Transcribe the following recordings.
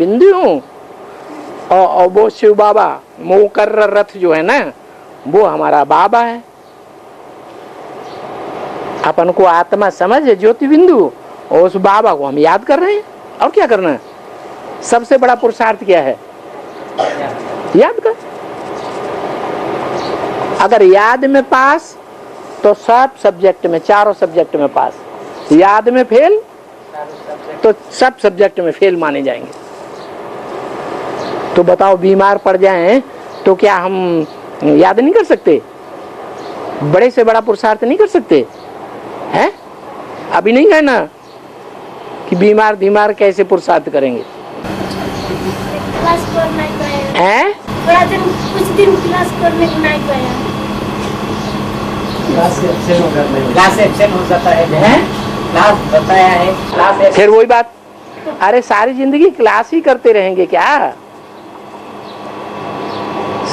बिंदु हूँ और वो शिव बाबा मुकर्रर रथ जो है ना वो हमारा बाबा है। अपन को आत्मा समझ है ज्योति बिंदु, और उस बाबा को हम याद कर रहे हैं। और क्या करना है? सबसे बड़ा पुरुषार्थ क्या है? याद कर। अगर याद में पास तो सब सब्जेक्ट में, चारों सब्जेक्ट में पास। याद में फेल तो सब सब्जेक्ट में फेल माने जाएंगे। तो बताओ, बीमार पड़ जाएं तो क्या हम याद नहीं कर सकते? बड़े से बड़ा पुरुषार्थ नहीं कर सकते हैं? अभी नहीं है ना कि बीमार बीमार कैसे पुरुषार्थ करेंगे हैं? थोड़ा दिन, कुछ दिन क्लास करने को नहीं गया। क्लास एब्सेंट हो जाता है, क्लास बताया है, क्लास। फिर वही बात, अरे सारी जिंदगी क्लास ही करते रहेंगे क्या?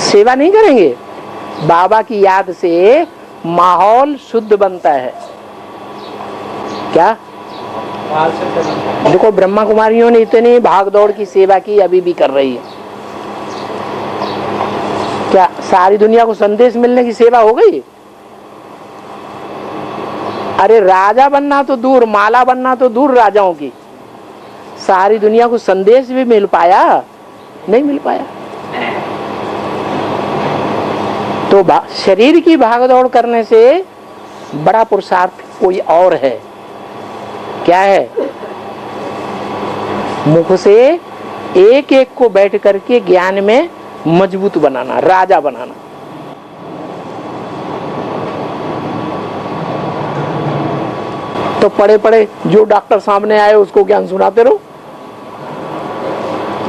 सेवा नहीं करेंगे? बाबा की याद से माहौल शुद्ध बनता है। क्या? देखो, ब्रह्मा कुमारियों ने इतनी भाग दौड़ की सेवा की, अभी भी कर रही है। क्या सारी दुनिया को संदेश मिलने की सेवा हो गई? अरे राजा बनना तो दूर, माला बनना तो दूर राजाओं की, सारी दुनिया को संदेश भी मिल पाया? नहीं मिल पाया। तो शरीर की भागदौड़ करने से बड़ा पुरुषार्थ कोई और है। क्या है? मुख से एक एक को बैठ करके ज्ञान में मजबूत बनाना, राजा बनाना। तो पड़े पड़े जो डॉक्टर सामने आए उसको ज्ञान सुनाते रहो,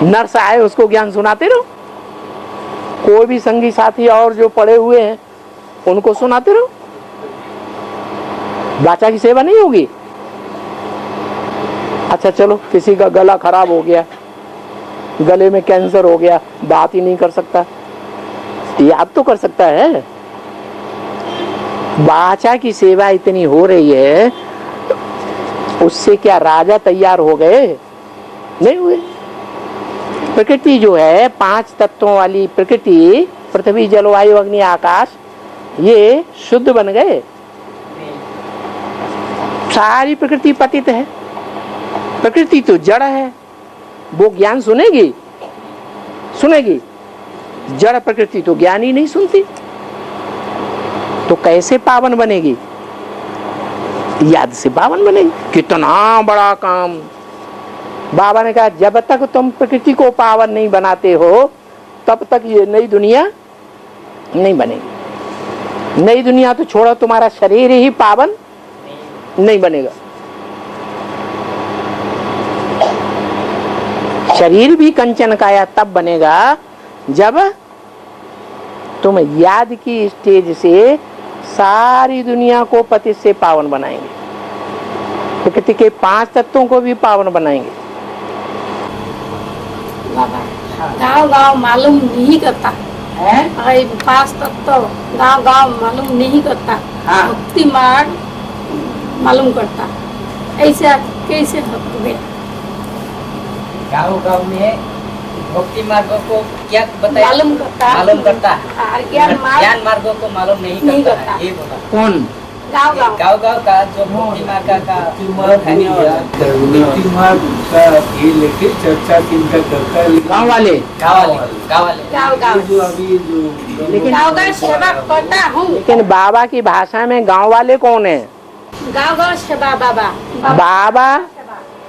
नर्स आए उसको ज्ञान सुनाते रहो, कोई भी संगी साथी और जो पड़े हुए हैं उनको सुनाते रहो। बाचा की सेवा नहीं होगी? अच्छा चलो, किसी का गला खराब हो गया, गले में कैंसर हो गया, बात ही नहीं कर सकता, याद तो कर सकता है। बाचा की सेवा इतनी हो रही है, उससे क्या राजा तैयार हो गए? नहीं हुए। प्रकृति जो है, 5 तत्वों वाली प्रकृति, पृथ्वी जल वायु अग्नि आकाश, ये शुद्ध बन गए। सारी प्रकृति पतित है, प्रकृति तो जड़ है, वो ज्ञान सुनेगी? सुनेगी? जड़ प्रकृति तो ज्ञान ही नहीं सुनती, तो कैसे पावन बनेगी? याद से पावन बनेगी। कितना बड़ा काम! बाबा ने कहा, जब तक तुम प्रकृति को पावन नहीं बनाते हो तब तक ये नई दुनिया नहीं बनेगी। नई दुनिया तो छोड़ो, तुम्हारा शरीर ही पावन नहीं बनेगा। शरीर भी कंचन काया तब बनेगा जब तुम याद की स्टेज से सारी दुनिया को पति से पावन बनाएंगे, प्रकृति के 5 तत्वों को भी पावन बनाएंगे। गाँव गाँव मालूम नहीं करता है, 5 तत्व गाँव गाँव मालूम नहीं करता, भक्ति मार्ग मालूम करता। ऐसा कैसे भक्त में गाँव गाँव में भक्ति मार्गों को क्या बताया? मालूम करता है, ज्ञान मार्गों को मालूम नहीं करता है। ये बोला कौन? गाँव गाँव का जो भक्ति मार्ग का ये लेके चर्चा किनका करता है? गाँव वाले जो अभी जो लेकिन गाँव का सेवा करता हूँ। लेकिन बाबा की भाषा में गाँव वाले कौन है? गाँव सेवा बाबा।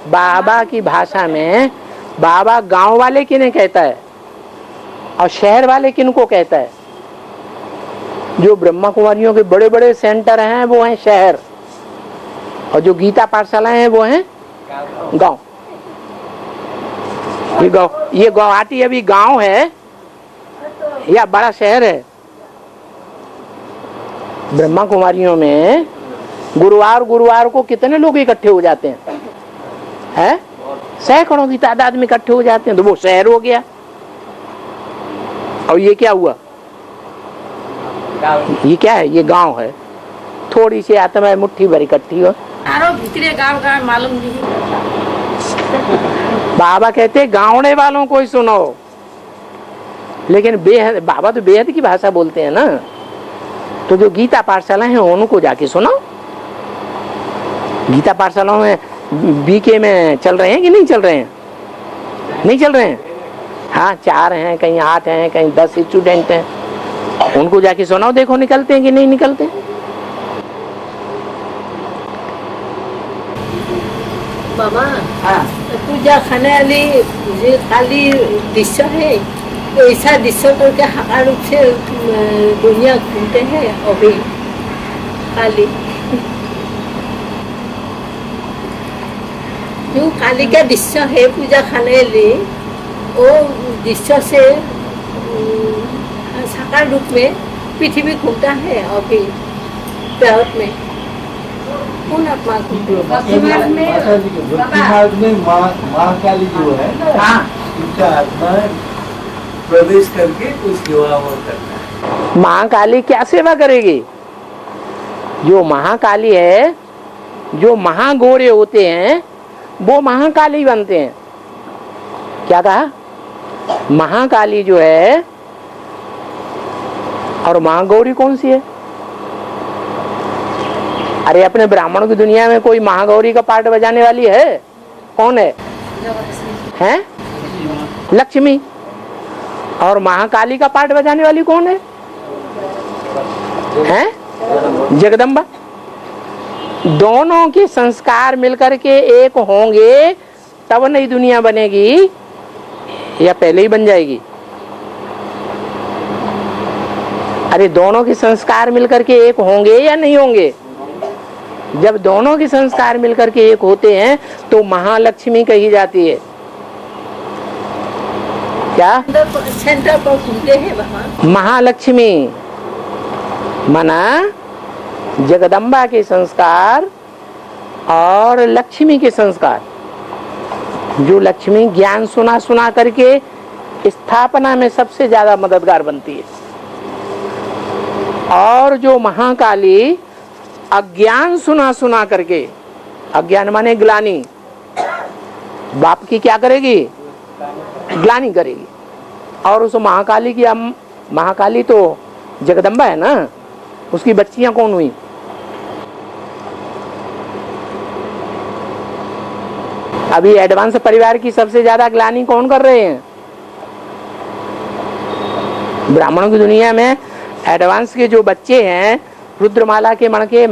बाबा की भाषा में बाबा गांव वाले किन्हें कहता है और शहर वाले किनको कहता है? जो ब्रह्मा कुमारियों के बड़े बड़े सेंटर हैं वो हैं शहर, और जो गीता पाठशालाएं हैं वो हैं गांव। ये गुवाहाटी अभी गांव है या बड़ा शहर है? ब्रह्मा कुमारियों में गुरुवार को कितने लोग इकट्ठे हो जाते हैं? सैकड़ों की तादाद में इकट्ठे हो जाते हैं, तो वो शहर हो गया। और ये क्या हुआ? ये क्या है? ये गांव है। थोड़ी सी आत्मा मुट्ठी भर इकट्ठी हो, भीतरे गाँव मालूम नहीं। बाबा कहते गाँवड़े वालों को ही सुनो, लेकिन बेहद बाबा तो बेहद की भाषा बोलते हैं ना, तो जो गीता पाठशाला है उनको जाके सुनो। गीता पाठशालाओं में बीके में चल रहे हैं कि नहीं चल रहे हैं? नहीं चल रहे हैं। हाँ 4 हैं, कहीं 8 हैं, कहीं 10 स्टूडेंट हैं, उनको जाके सुनाओ, देखो निकलते हैं कि नहीं निकलते। मामा हाँ पूजा खाने वाली जे खाली दृश्य है, ऐसा दृश्य करके हकार रूप से दुनिया घूमते हैं अभी खाली। जो काली का दृश्य है पूजा खाने लिए, वो दृश्य से साकार रूप में पृथ्वी घूमता है अभी भारत में। कौन आत्मा घूमते हैं? भक्ति मार्ग में माँ काली जो है ना, हाँ उनका आत्मा प्रवेश करके कुछ सेवा और करना है। महाकाली क्या सेवा करेगी? जो महाकाली है, जो महागौरे होते हैं वो महाकाली बनते हैं। क्या कहा? महाकाली जो है, और महागौरी कौन सी है? अरे अपने ब्राह्मणों की दुनिया में कोई महागौरी का पार्ट बजाने वाली है? कौन है? हैं? लक्ष्मी। और महाकाली का पार्ट बजाने वाली कौन है? हैं? जगदम्बा। दोनों के संस्कार मिलकर के एक होंगे तब नई दुनिया बनेगी, या पहले ही बन जाएगी? अरे दोनों के संस्कार मिलकर के एक होंगे या नहीं होंगे? जब दोनों के संस्कार मिलकर के एक होते हैं तो महालक्ष्मी कही जाती है। क्या? सेंटर पर घूमते हैं वहाँ महालक्ष्मी मना जगदम्बा के संस्कार और लक्ष्मी के संस्कार। जो लक्ष्मी ज्ञान सुना सुना करके स्थापना में सबसे ज्यादा मददगार बनती है, और जो महाकाली अज्ञान सुना सुना करके, अज्ञान माने ग्लानि, बाप की क्या करेगी? ग्लानि करेगी। और उस महाकाली की, महाकाली तो जगदम्बा है ना, उसकी बच्चियां कौन हुई? अभी एडवांस परिवार की सबसे ज्यादा ग्लानि कौन कर रहे हैं? ब्राह्मणों की दुनिया में एडवांस के जो बच्चे हैं, रुद्रमाला के मणके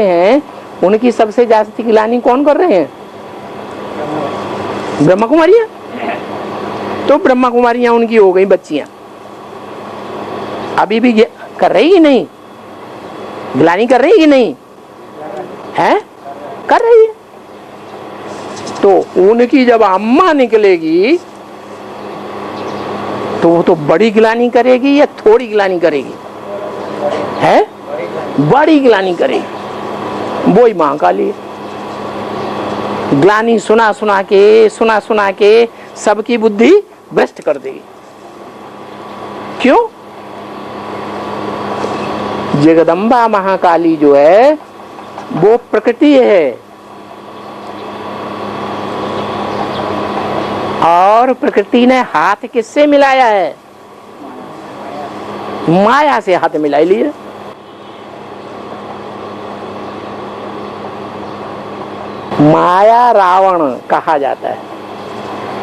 हैं, उनकी सबसे ज्यादा ग्लानि कौन कर रहे हैं? ब्रह्मा कुमारियां। तो ब्रह्मा कुमारियां उनकी हो गई बच्चियां, अभी भी कर रही कि नहीं? ग्लानि कर रही कि नहीं है? कर रही है। तो उनकी जब अम्मा निकलेगी तो वो तो बड़ी ग्लानि करेगी या थोड़ी ग्लानि करेगी? है बड़ी ग्लानि करेगी। वो ही महाकाली है। ग्लानि सुना सुना के सबकी बुद्धि भ्रष्ट कर देगी। क्यों? जगदम्बा महाकाली जो है वो प्रकृति है, और प्रकृति ने हाथ किससे मिलाया है? माया से हाथ मिला लिए। माया रावण कहा जाता है।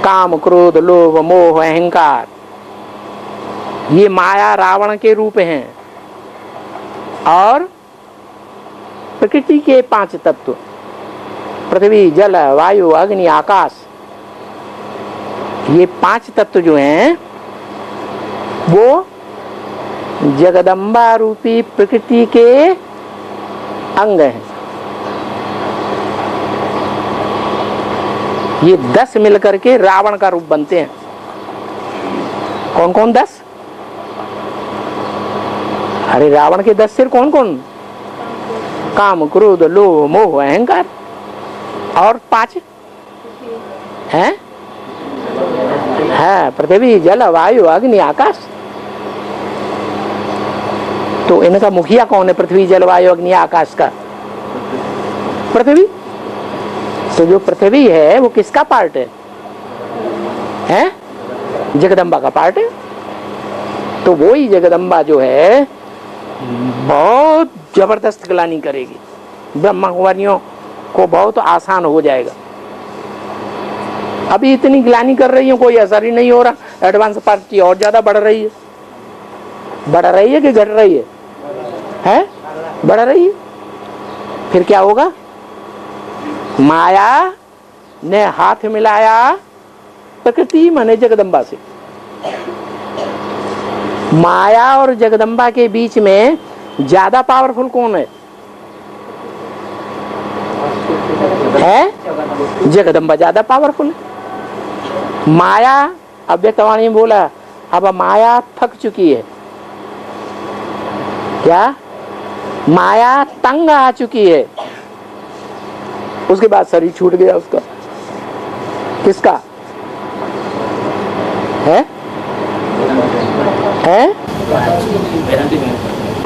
काम क्रोध लोभ मोह अहंकार, ये माया रावण के रूप हैं। और प्रकृति के 5 तत्व, पृथ्वी जल वायु अग्नि आकाश, ये 5 तत्व जो हैं वो जगदम्बा रूपी प्रकृति के अंग हैं। ये 10 मिलकर के रावण का रूप बनते हैं। कौन कौन 10? अरे रावण के 10 सिर कौन कौन? काम क्रोध लोभ मोह अहंकार। और 5 हैं? है पृथ्वी जल वायु अग्नि आकाश। तो इनका मुखिया कौन है? पृथ्वी जल वायु अग्नि आकाश का पृथ्वी। तो जो पृथ्वी है वो किसका पार्ट है? है, जगदम्बा का पार्ट है। तो वो ही जगदम्बा जो है बहुत जबरदस्त ग्लानि करेगी, ब्रह्मा कुमारियों को बहुत आसान हो जाएगा। अभी इतनी ग्लानि कर रही है, कोई असर ही नहीं हो रहा। एडवांस पार्टी और ज्यादा बढ़ रही है। बढ़ रही है कि घट रही है? बढ़ रही है। फिर क्या होगा? माया ने हाथ मिलाया प्रकृति माने जगदम्बा से। माया और जगदम्बा के बीच में ज्यादा पावरफुल कौन है? जगदम्बा ज्यादा पावरफुल है। माया, अव्यक्तवाणी में बोला, अब माया थक चुकी है। क्या? माया तंग आ चुकी है। उसके बाद शरीर छूट गया उसका। किसका है?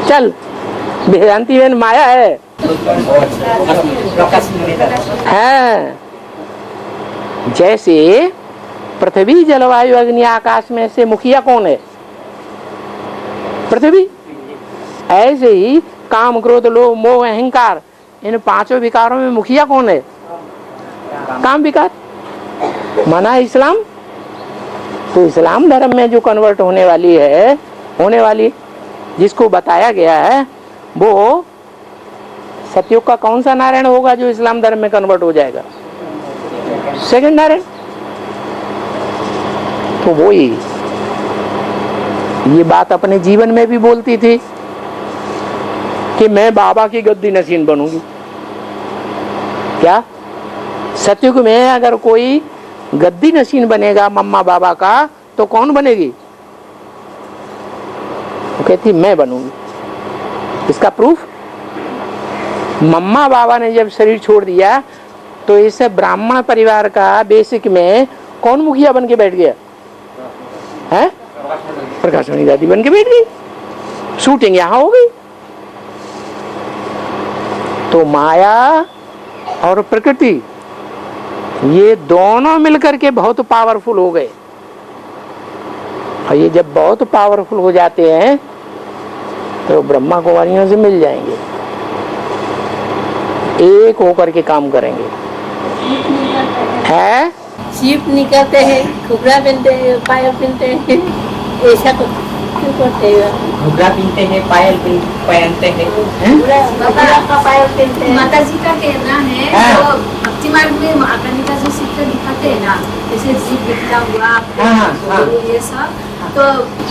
चल, वेदांती में माया है। जैसे पृथ्वी, जलवायु, अग्नि, आकाश में से मुखिया कौन है? पृथ्वी। ऐसे ही काम, क्रोध, लोभ, मोह, अहंकार, इन पांचों विकारों में मुखिया कौन है? काम विकार। माना इस्लाम। तो इस्लाम धर्म में जो कन्वर्ट होने वाली जिसको बताया गया है, वो सतयुग का कौन सा नारायण होगा जो इस्लाम धर्म में कन्वर्ट हो जाएगा? सेकंड नारायण। तो वो ही ये बात अपने जीवन में भी बोलती थी कि मैं बाबा की गद्दी नशीन बनूंगी। क्या? सतयुग में अगर कोई गद्दी नशीन बनेगा मम्मा बाबा का, तो कौन बनेगी? वो कहती मैं बनूंगी। इसका प्रूफ, मम्मा बाबा ने जब शरीर छोड़ दिया तो इस ब्राह्मण परिवार का बेसिक में कौन मुखिया बन के बैठ गया है? प्रकाशमणि दादी बन के बैठ गई। शूटिंग यहां हो गई। तो माया और प्रकृति ये दोनों मिलकर के बहुत पावरफुल हो गए। और ये जब बहुत पावरफुल हो जाते हैं तो ब्रह्मा कुमारियों से मिल जाएंगे, एक होकर के काम करेंगे। है सीप निकलते हैं, घुघरा पहनते हैं, पायल पहनते हैं, ऐसा तो क्यों करते हैं? घुघरा पहनते हैं, पायल पहनते हैं, घुघरा का पायल पहनते हैं। माता जी का कहना है, हाँ। तो भक्ति मार्ग में माता जी का जो चित्र दिखाते हैं ना, जैसे जीव दिखता हुआ, हाँ। ये सब, तो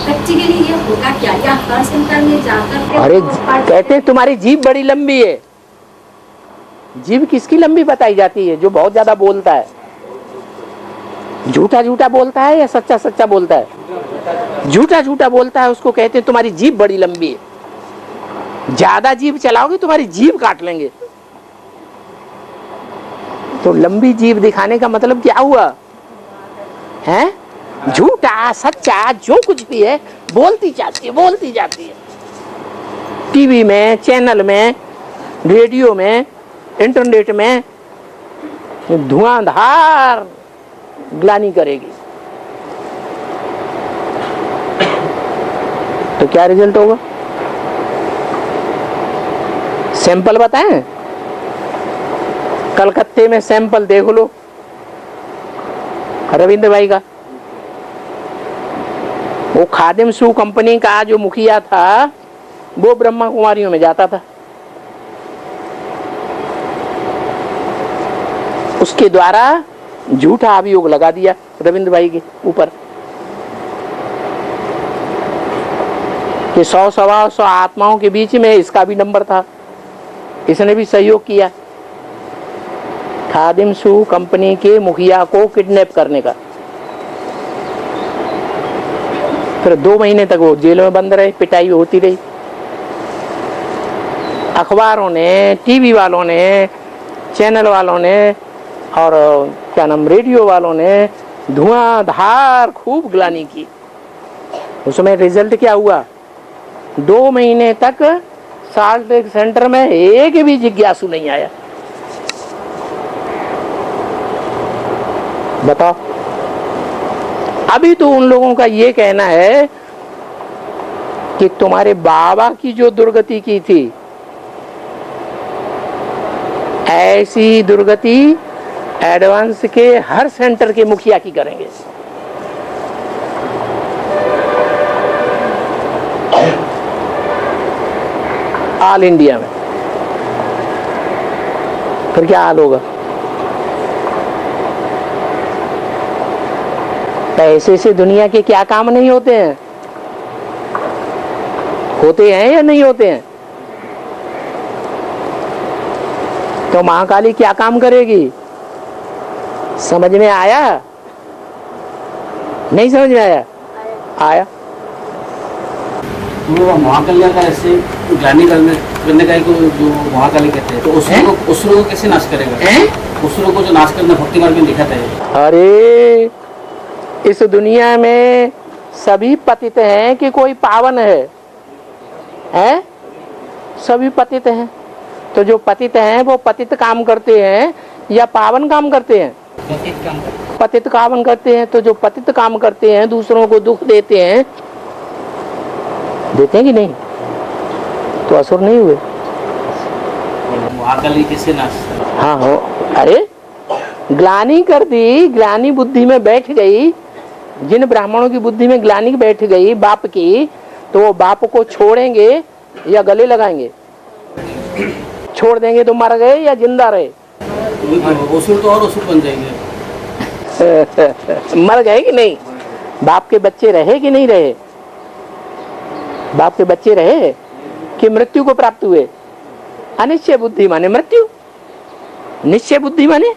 प्रैक्टिकली ये होगा क्या? या हर सेंटर में जाकर के अरे वो पार्ट- कहते हैं तुम्हारी जीभ बड़ी लंबी है। जीभ किसकी लंबी बताई जाती है? जो बहुत ज्यादा बोलता है। झूठा झूठा बोलता है या सच्चा सच्चा बोलता है? झूठा झूठा बोलता है उसको कहते हैं तुम्हारी जीभ बड़ी लंबी है। ज्यादा जीभ चलाओगे तुम्हारी जीभ काट लेंगे। तो लंबी जीभ दिखाने का मतलब क्या हुआ है? झूठा सच्चा जो कुछ भी है बोलती जाती है। टीवी में, चैनल में, रेडियो में, इंटरनेट में धुआंधार ग्लानि करेगी। तो क्या रिजल्ट होगा? सैंपल बताएं? कलकत्ते में सैंपल देख लो रविंद्र भाई का। वो खादिम शू कंपनी का जो मुखिया था वो ब्रह्मा कुमारियों में जाता था। उसके द्वारा झूठा अभियोग लगा दिया रविंद्र भाई के ऊपर कि 100 आत्माओं के बीच में इसका भी नंबर था, इसने भी सहयोग किया खादिम शू कंपनी के मुखिया को किडनैप करने का। फिर 2 महीने तक वो जेल में बंद रहे, पिटाई होती रही। अखबारों ने, टीवी वालों ने, चैनल वालों ने और क्या नाम रेडियो वालों ने धुआंधार खूब ग्लानि की। उसमें रिजल्ट क्या हुआ? 2 महीने तक साल्ट लेक सेंटर में एक भी जिज्ञासु नहीं आया। बताओ अभी तो उन लोगों का ये कहना है कि तुम्हारे बाबा की जो दुर्गति की थी, ऐसी दुर्गति एडवांस के हर सेंटर के मुखिया की करेंगे। ऑल इंडिया में। फिर क्या हाल होगा? पैसे से दुनिया के क्या काम नहीं होते हैं? होते हैं या नहीं होते हैं? तो महाकाली क्या काम करेगी? समझ में आया? नहीं समझ में आया? आया। वो महाकाली का ऐसे ग्लानि करने का जो महाकाली कहते हैं, तो उसुरों को कैसे नाश करेगा? उसुरों को जो नाश करना भक्ति मार्ग में दिखाता है। अरे इस दुनिया में सभी पतित हैं कि कोई पावन है? हैं? सभी पतित हैं। तो जो पतित हैं वो पतित काम करते हैं या पावन काम करते हैं? पतित काम करते हैं। तो जो पतित काम करते हैं, दूसरों को दुख देते हैं, देते हैं कि नहीं? तो असुर नहीं हुए? महाकाली कैसे नाश? हाँ हो। अरे ग्लानि कर दी, ग्लानि बुद्धि में बैठ गई। जिन ब्राह्मणों की बुद्धि में ग्लानि बैठ गई बाप की, तो वो बाप को छोड़ेंगे या गले लगाएंगे? छोड़ देंगे तो मर गए या जिंदा रहे? असुर तो और असुर बन जाएंगे। मर गए कि नहीं? बाप के बच्चे रहे कि नहीं रहे? बाप के बच्चे रहे कि मृत्यु को प्राप्त हुए? अनिश्चय बुद्धि माने मृत्यु, निश्चय बुद्धि माने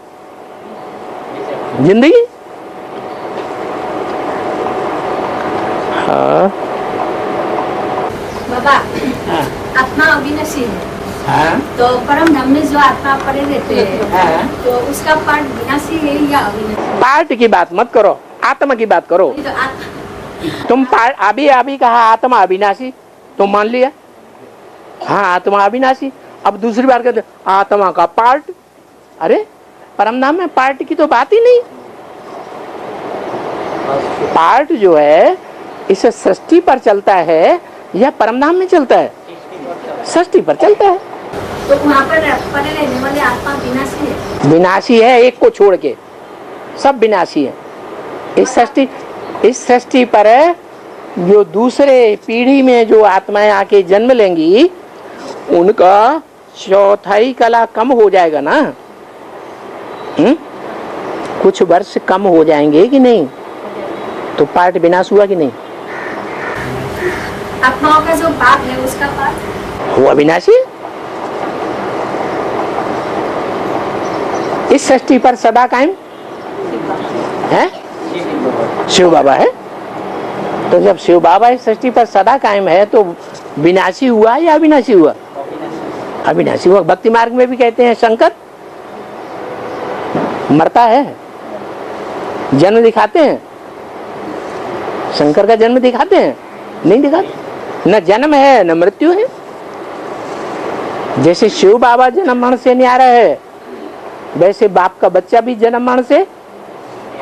जिंदगी। हाँ। बाबा, आत्मा अविनाशी है। हाँ? तो परम धाम में जो आत्मा पड़े रहते हैं, हाँ? तो उसका पार्ट विनाशी है या अविनाशी? पार्ट की बात मत करो, आत्मा की बात करो। तो तुम अभी कहा आत्मा अविनाशी, तुम मान लिया? हाँ आत्मा अविनाशी। अब दूसरी बार कहते आत्मा का पार्ट। अरे परम धाम में पार्ट की तो बात ही नहीं। पार्ट जो है इस सृष्टि पर चलता है या परम धाम में चलता है? सृष्टि पर चलता है। तो वहाँ पर पड़े रहने वाले आत्मा विनाशी है? विनाशी है, एक को छोड़ के सब विनाशी है। इस सृष्टि पर जो दूसरे पीढ़ी में जो आत्माएं आके जन्म लेंगी, उनका चौथाई कला कम हो जाएगा ना। कुछ वर्ष कम हो जाएंगे कि नहीं? तो पार्ट विनाश हुआ कि नहीं? आत्माओं का जो बाप है उसका पार्ट वो अविनाशी इस सृष्टि पर सदा कायम है। शिव बाबा है। तो जब शिव बाबा इस सृष्टि पर सदा कायम है तो विनाशी हुआ या अविनाशी हुआ? अविनाशी हुआ। भक्ति मार्ग में भी कहते हैं शंकर मरता है, जन्म दिखाते हैं। शंकर का जन्म दिखाते हैं? नहीं दिखाते। न जन्म है न मृत्यु है। जैसे शिव बाबा जन्म मरण से न्यारा है, वैसे बाप का बच्चा भी जन्म मरण से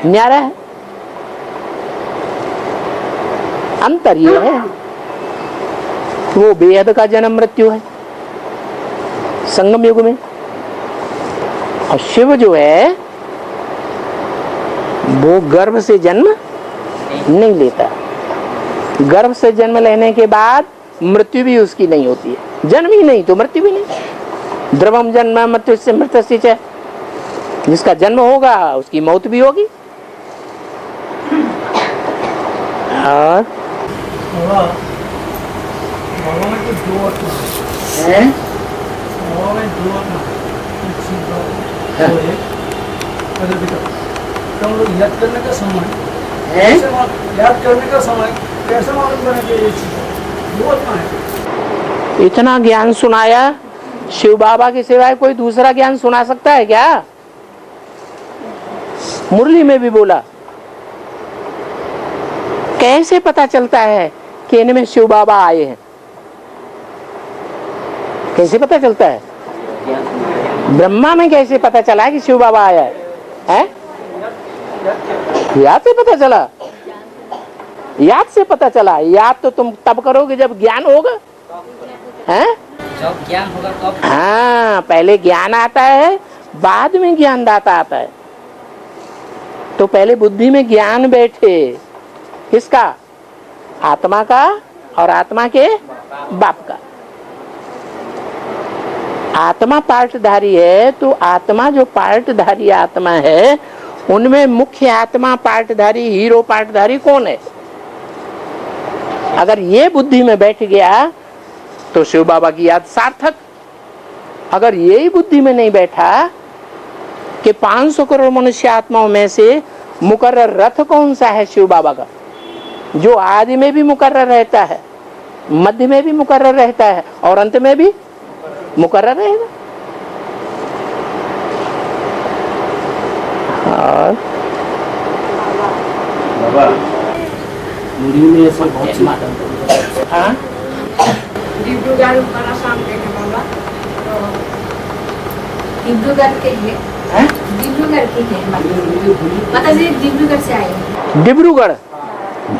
न्यारा है। अंतर ये है वो बेहद का जन्म मृत्यु है संगम युग में, और शिव जो है वो गर्भ से जन्म नहीं लेता। गर्भ से जन्म लेने के बाद मृत्यु भी उसकी नहीं होती है। जन्म ही नहीं तो मृत्यु भी नहीं। द्रवम जन्म मृत्यु से मृत्युश्च। जिसका जन्म होगा उसकी मौत भी होगी। और बाबा में तो दो आत्मा है? बाबा में दो आत्मा है। तो हम लोग याद करने का समय याद करने का समय कैसे मालूम करना चाहिए? ये चीज दो आत्मा है। इतना ज्ञान सुनाया, शिव बाबा के सिवाय कोई दूसरा ज्ञान सुना सकता है क्या? मुरली में भी बोला। कैसे पता चलता है कि इनमें शिव बाबा आए हैं? कैसे पता चलता है? ब्रह्मा में कैसे पता चला कि शिव बाबा आया है? याद से पता चला। याद से पता चला। याद तो तुम तब करोगे जब ज्ञान होगा, हैं? जब ज्ञान होगा तब। हाँ, पहले ज्ञान आता है, बाद में ज्ञान दाता आता है। तो पहले बुद्धि में ज्ञान बैठे, किसका? आत्मा का और आत्मा के बाप का। आत्मा पार्टधारी है, तो आत्मा जो पार्टधारी आत्मा है, उनमें मुख्य आत्मा पार्टधारी, हीरो पार्टधारी कौन है? अगर ये बुद्धि में बैठ गया तो शिव बाबा की याद सार्थक। अगर यही बुद्धि में नहीं बैठा कि 500 करोड़ मनुष्य आत्माओं में से मुकर्रर रथ कौन सा है शिव बाबा का, जो आदि में भी मुकर्रर रहता है, मध्य में भी मुकर्रर रहता है और अंत में भी मुकर्रर रहेगा। और बाबा मुड़ी में ये सब बहुत सी हाँ, डिब्रूगढ़ बड़ा शाम के लिए बाबा, तो डिब्रूगढ़ के लिए, डिब्रूगढ़ के लिए पता जी, डिब्रूगढ़ से आए हैं। डिब्रूगढ़,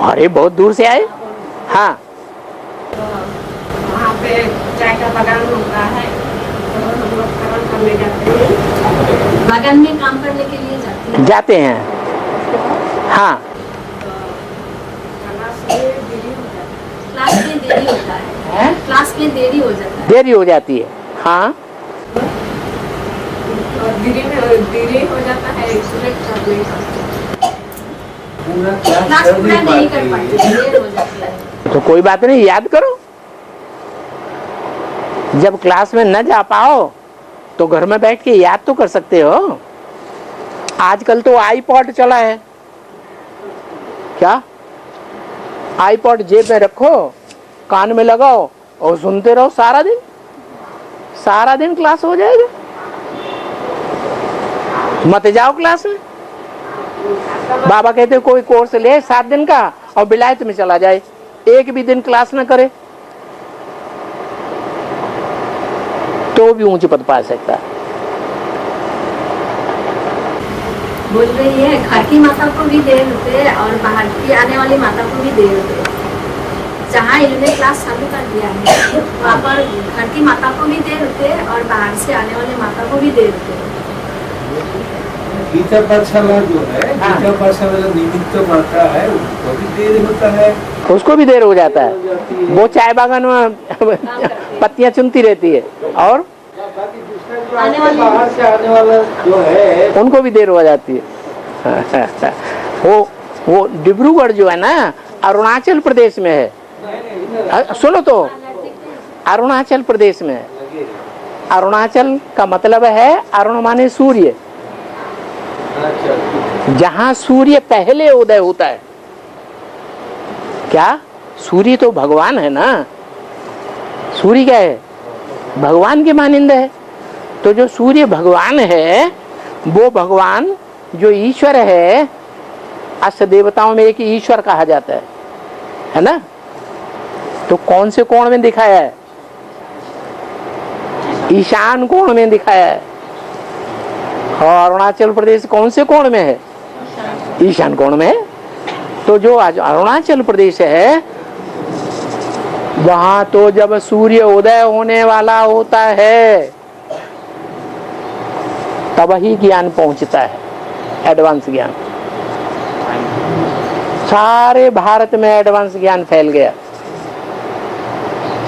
अरे बहुत दूर से आए। हाँ, तो वहाँ पे चाय का बागान होता है, तो हम लोग काम करने जाते हैं, बागान में काम करने के लिए जाते हैं। हाँ, क्लास में देरी होता है, क्लास में देरी हो जाता है, देरी हो जाती है। हाँ, और देरी हो जाता है, क्लास पूरा नहीं कर पाते, देर हो जाती है। तो कोई बात नहीं, याद करो। जब क्लास में न जा पाओ तो घर में बैठ के याद तो कर सकते हो। आजकल तो आईपॉड चला है, क्या? आईपॉड जेब में रखो, कान में लगाओ और सुनते रहो सारा दिन। सारा दिन क्लास हो जाएगा। मत जाओ क्लास में। बाबा कहते कोई कोर्स ले 7 दिन का और विलायत में चला जाए, एक भी दिन क्लास न करे तो भी ऊंचे पद पा सकता है। बोल रही है घर की माता को भी देर होते और बाहर की आने वाली माता को भी देर होते। जहाँ इन्होंने क्लास चालू कर दिया है वहाँ पर घर की माता को भी देर होते और बाहर से आने वाली माता को भी देर होते। गीता पाठशाला जो है, गीता पाठशाला जो निमित्त बढ़ता है उसको भी देर होता है, उसको भी देर हो जाता है। वो चाय बागान में पत्तियां चुनती रहती है और बाहर से आने वाला जो है उनको भी देर हो जाती है। वो डिब्रूगढ़ जो है ना, अरुणाचल प्रदेश में है। सुनो तो, अरुणाचल प्रदेश में है। अरुणाचल का मतलब है, अरुण माने सूर्य, जहां सूर्य पहले उदय होता है। क्या? सूर्य तो भगवान है ना। सूर्य क्या है? भगवान के मानिंद है। तो जो सूर्य भगवान है, वो भगवान जो ईश्वर है, अष्ट देवताओं में एक ईश्वर कहा जाता है ना। तो कौन से कोण में दिखाया है? ईशान कोण में दिखाया है। और अरुणाचल प्रदेश कौन से कोण में है? ईशान कोण में है। तो जो अरुणाचल प्रदेश है, वहां तो जब सूर्य उदय होने वाला होता है तब ही ज्ञान पहुंचता है, एडवांस ज्ञान। सारे भारत में एडवांस ज्ञान फैल गया,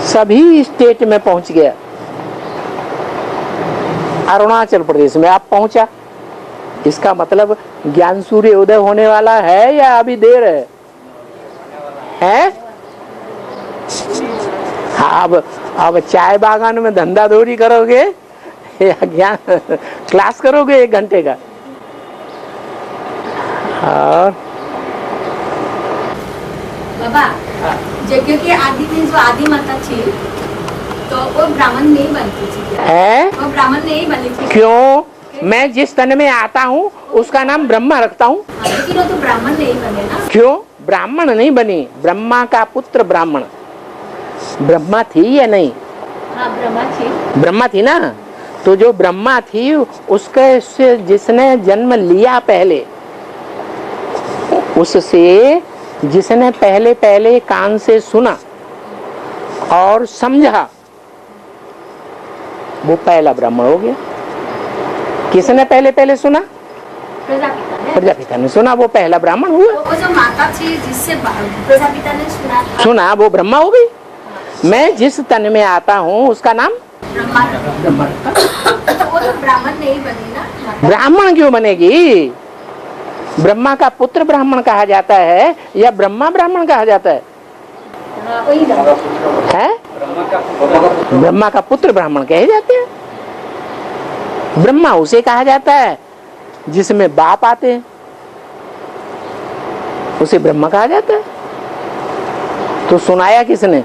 सभी स्टेट में पहुंच गया। अरुणाचल प्रदेश में आप पहुंचा, इसका मतलब ज्ञान सूर्य उदय होने वाला है या अभी देर है? अब चाय बागान में धंधा दौरी करोगे या ज्ञान क्लास करोगे 1 घंटे का? और बाबा, क्योंकि आदि में जो आदि माता थी तो वो ब्राह्मण नहीं बनती थी, है? वो ब्राह्मण नहीं बनी थी। क्यों? मैं जिस तन में आता हूँ उसका नाम ब्रह्मा रखता हूँ। लेकिन वो तो ब्राह्मण नहीं बने ना। क्यों? ब्राह्मण नहीं बनी, ब्रह्मा का पुत्र ब्राह्मण। ब्रह्मा थी या नहीं? हाँ, ब्रह्मा थी। ब्रह्मा थी ना। तो जो ब्रह्मा थी उसके जिसने जन्म लिया पहले, उससे जिसने पहले पहले कान से सुना और समझा वो पहला ब्राह्मण हो गया। किसने पहले पहले सुना? प्रजापिता ने। प्रजापिता ने सुना, वो पहला ब्राह्मण हुआ। वो जो माता थी जिससे प्रजापिता ने सुना वो ब्रह्मा हो गई। मैं जिस तन में आता हूँ उसका नाम ब्रह्मा। तो वो तो ब्राह्मण नहीं बनी ना। ब्राह्मण क्यों बनेगी? ब्रह्मा का पुत्र ब्राह्मण कहा जाता है या ब्रह्मा ब्राह्मण कहा जाता है? वही है? ब्रह्मा का पुत्र ब्राह्मण कहे जाते हैं। ब्रह्मा उसे कहा जाता है जिसमें बाप आते हैं, उसे ब्रह्मा कहा जाता है। तो सुनाया किसने?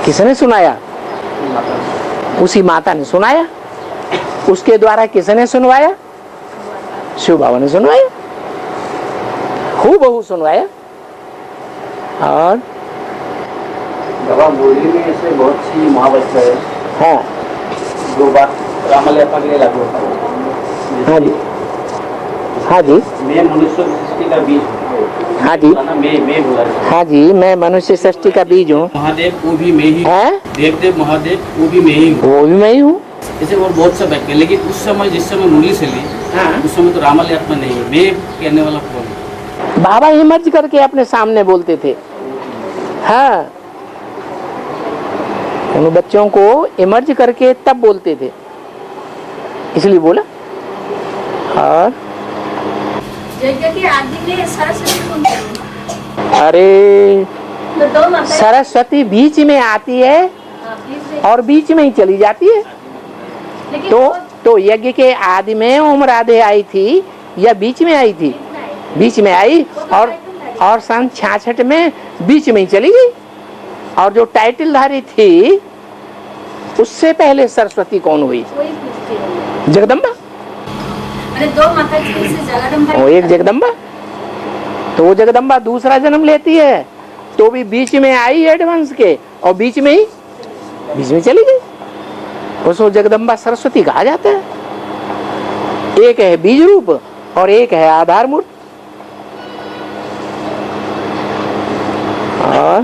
किसने सुनाया? उसी माता ने सुनाया। उसके द्वारा किसने सुनवाया? शिव बाबा ने सुनवाया, हूबहू सुनवाया। और बाबा मुरली में ऐसे बहुत सी महावस्त्र है, हाँ जो बात रामालयपा के लिए लागू होता है। हाँ जी, हाँ जी, मैं मनुष्य की सृष्टि का बीज हूँ। हाँ जी, मैं बोला है। हाँ जी, मैं मनुष्य सृष्टि का बीज हूँ। महादेव वो भी मैं ही हूँ। है? देवदेव महादेव वो भी मैं ही हूँ। वो भी मैं ही हूँ। ऐसे और बहुत सा वाक्य, लेकिन उस समय जिस समय मुरली से ली, हाँ। उस समय तो रामालयात्मा नहीं है। मैं कहने वाला कौन है? बाबा इमर्ज करके अपने सामने बोलते थे। हाँ, उन बच्चों को इमर्ज करके तब बोलते थे, इसलिए बोला। और यज्ञ के आदि में सरस्वती कौन है? अरे तो दो माता सरस्वती बीच में आती है और बीच में ही चली जाती है। लेकिन तो यज्ञ के आदि में ओम राधे आई थी या बीच में आई थी? बीच में आई, और सन 66 में बीच में ही चली गई। और जो टाइटलधारी थी उससे पहले सरस्वती कौन हुई? कोई पूछते नहीं। जगदम्बा। अरे दो माता जी से जगदम्बा। वो एक जगदम्बा, तो वो जगदम्बा दूसरा जन्म लेती है तो भी बीच में आई एडवांस के, और बीच में चली गई। उसको जगदम्बा सरस्वती कहा जाता है। एक है बीज रूप और एक है आधार मूर्त। और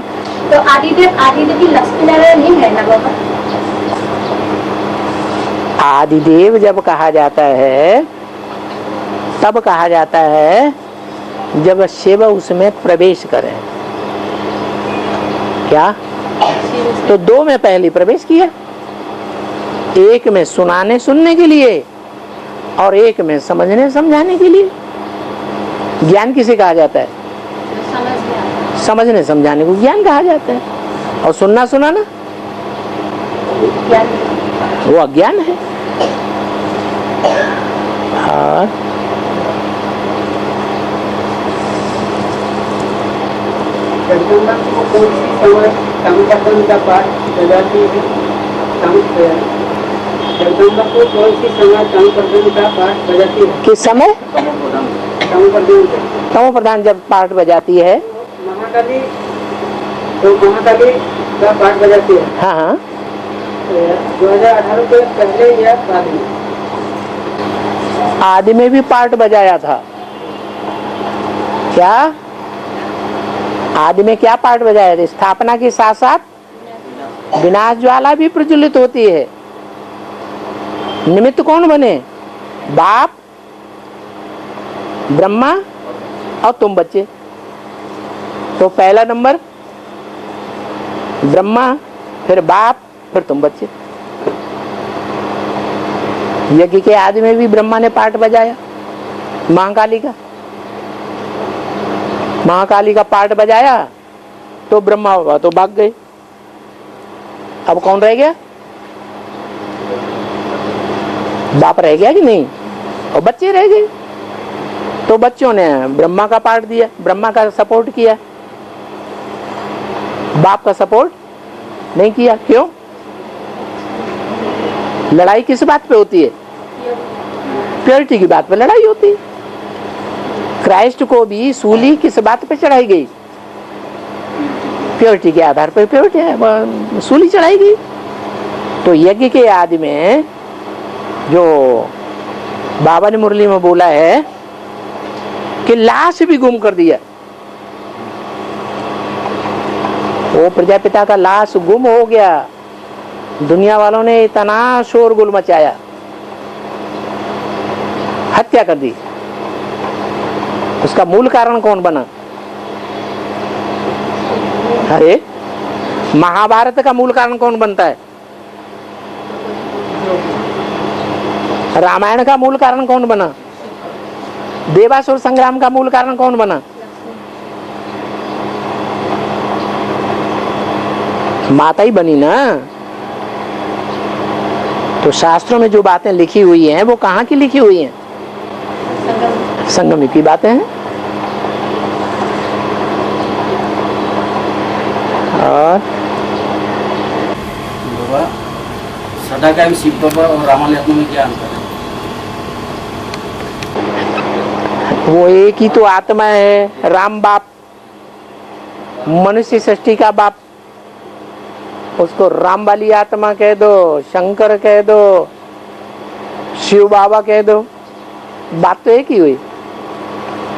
तो आदिदेव लक्ष्मी नारायण नहीं है ना बाबा? आदिदेव जब कहा जाता है तब कहा जाता है जब शिव उसमें प्रवेश करें। क्या? तो दो में पहले प्रवेश किया, एक में सुनने के लिए और एक में समझने समझाने के लिए। ज्ञान किसे कहा जाता है? समझने समझाने को ज्ञान कहा जाता है। और सुनना सुनाना वो अज्ञान है। और जगदम्बा को कौन सी समय संकटन का पाठ बजाती है? जगदम्बा को कौन सी समय संकटन का पाठ बजाती है? किस समय? तमो प्रधान जब पाठ बजाती है। महाकाली का पाठ बजाती है। हाँ हाँ, 2018 के पहले या बाद में? आदि में भी पाठ बजाया था। क्या आदि में क्या पाठ बजाया था? स्थापना के साथ साथ विनाश ज्वाला भी प्रज्वलित होती है। निमित्त कौन बने? बाप, ब्रह्मा और तुम बच्चे। तो पहला नंबर ब्रह्मा, फिर बाप, फिर तुम बच्चे। यज्ञ के आदि में भी ब्रह्मा ने पाठ बजाया। महाकाली का पाठ बजाया तो ब्रह्मा बाबा तो भाग गए। अब कौन रह गया? बाप रह गया कि नहीं? और बच्चे रह गए। तो बच्चों ने ब्रह्मा का पाठ दिया, ब्रह्मा का सपोर्ट किया, बाप का सपोर्ट नहीं किया। क्यों? लड़ाई किस बात पे होती है? प्योरिटी की बात पे लड़ाई होती है। क्राइस्ट को भी सूली किस बात पे चढ़ाई गई? प्योरिटी के आधार पर प्योरिटी सूली चढ़ाई गई। तो यज्ञ के आदि में जो बाबा ने मुरली में बोला है कि लाश भी गुम कर दिया। वो प्रजापिता का लाश गुम हो गया। दुनिया वालों ने इतना शोरगुल मचाया, हत्या कर दी। उसका मूल कारण कौन बना? अरे महाभारत का मूल कारण कौन बनता है? रामायण का मूल कारण कौन बना? देवासुर संग्राम का मूल कारण कौन बना? माता ही बनी ना। तो शास्त्रों में जो बातें लिखी हुई हैं वो कहाँ की लिखी हुई हैं? संगम की बातें हैं। और बाबा सदाकाम शिव बाबा और रामालय आत्मा में क्या अंतर है? वो एक ही तो आत्मा है। राम बाप, मनुष्य सृष्टि का बाप, उसको राम वाली आत्मा कह दो, शंकर कह दो, शिव बाबा कह दो, बात तो एक ही हुई।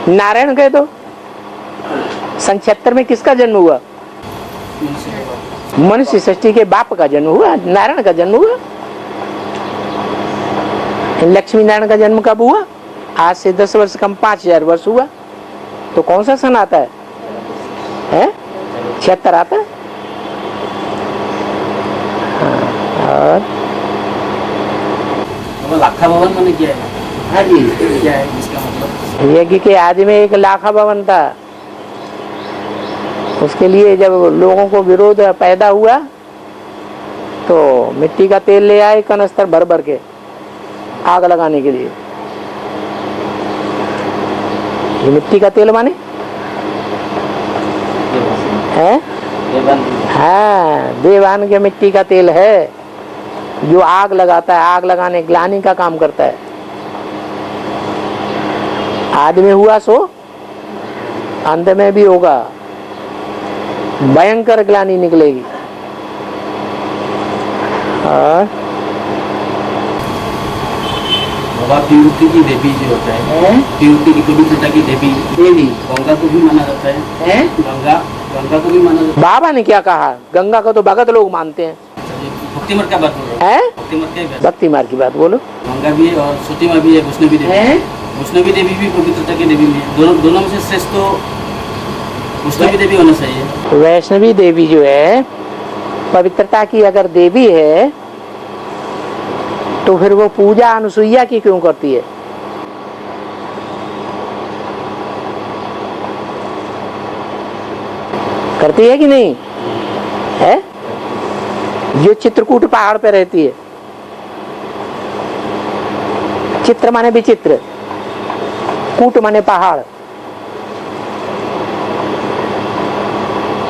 नारायण कह दो। सन 76 में किसका जन्म हुआ? मनुष्य सृष्टि के बाप का जन्म हुआ, नारायण का जन्म हुआ। लक्ष्मी नारायण का जन्म कब हुआ? आज से 10 वर्ष कम 5000 वर्ष हुआ। तो कौन सा सन आता है? 76 आता है। और लाखा भवन मैंने क्या है? हाँ जी, क्या है इसका मतलब? यज्ञ के आदि में एक लाखा भवन था। उसके लिए जब लोगों को विरोध पैदा हुआ तो मिट्टी का तेल ले आए कनस्तर भर भर के आग लगाने के लिए। ये मिट्टी का तेल माने है? हाँ, देवान के मिट्टी का तेल है जो आग लगाता है, आग लगाने ग्लानि का काम करता है। आदि में हुआ सो अंत में भी होगा, भयंकर ग्लानि निकलेगी। और बाबा प्यूरिटी की देवी जो होता है, प्यूरिटी की पवित्रता की देवी गंगा को भी माना जाता है। गंगा को भी माना जाता है। बाबा ने क्या कहा? गंगा को तो भगत लोग मानते हैं। भक्ति मार्ग का बात बोल रहे हैं। भक्ति मार्ग की बात बोलो। गंगा भी है और सती माँ भी है, वैष्णवी देवी। वैष्णवी देवी भी पवित्रता की देवी में है। दोनों में से श्रेष्ठ तो वैष्णवी देवी होना चाहिए। वैष्णवी देवी जो है पवित्रता की अगर देवी है तो फिर वो पूजा अनुसुईया की क्यों करती है? करती है कि नहीं है? जो चित्रकूट पहाड़ पे रहती है, चित्र माने विचित्र, कूट माने पहाड़।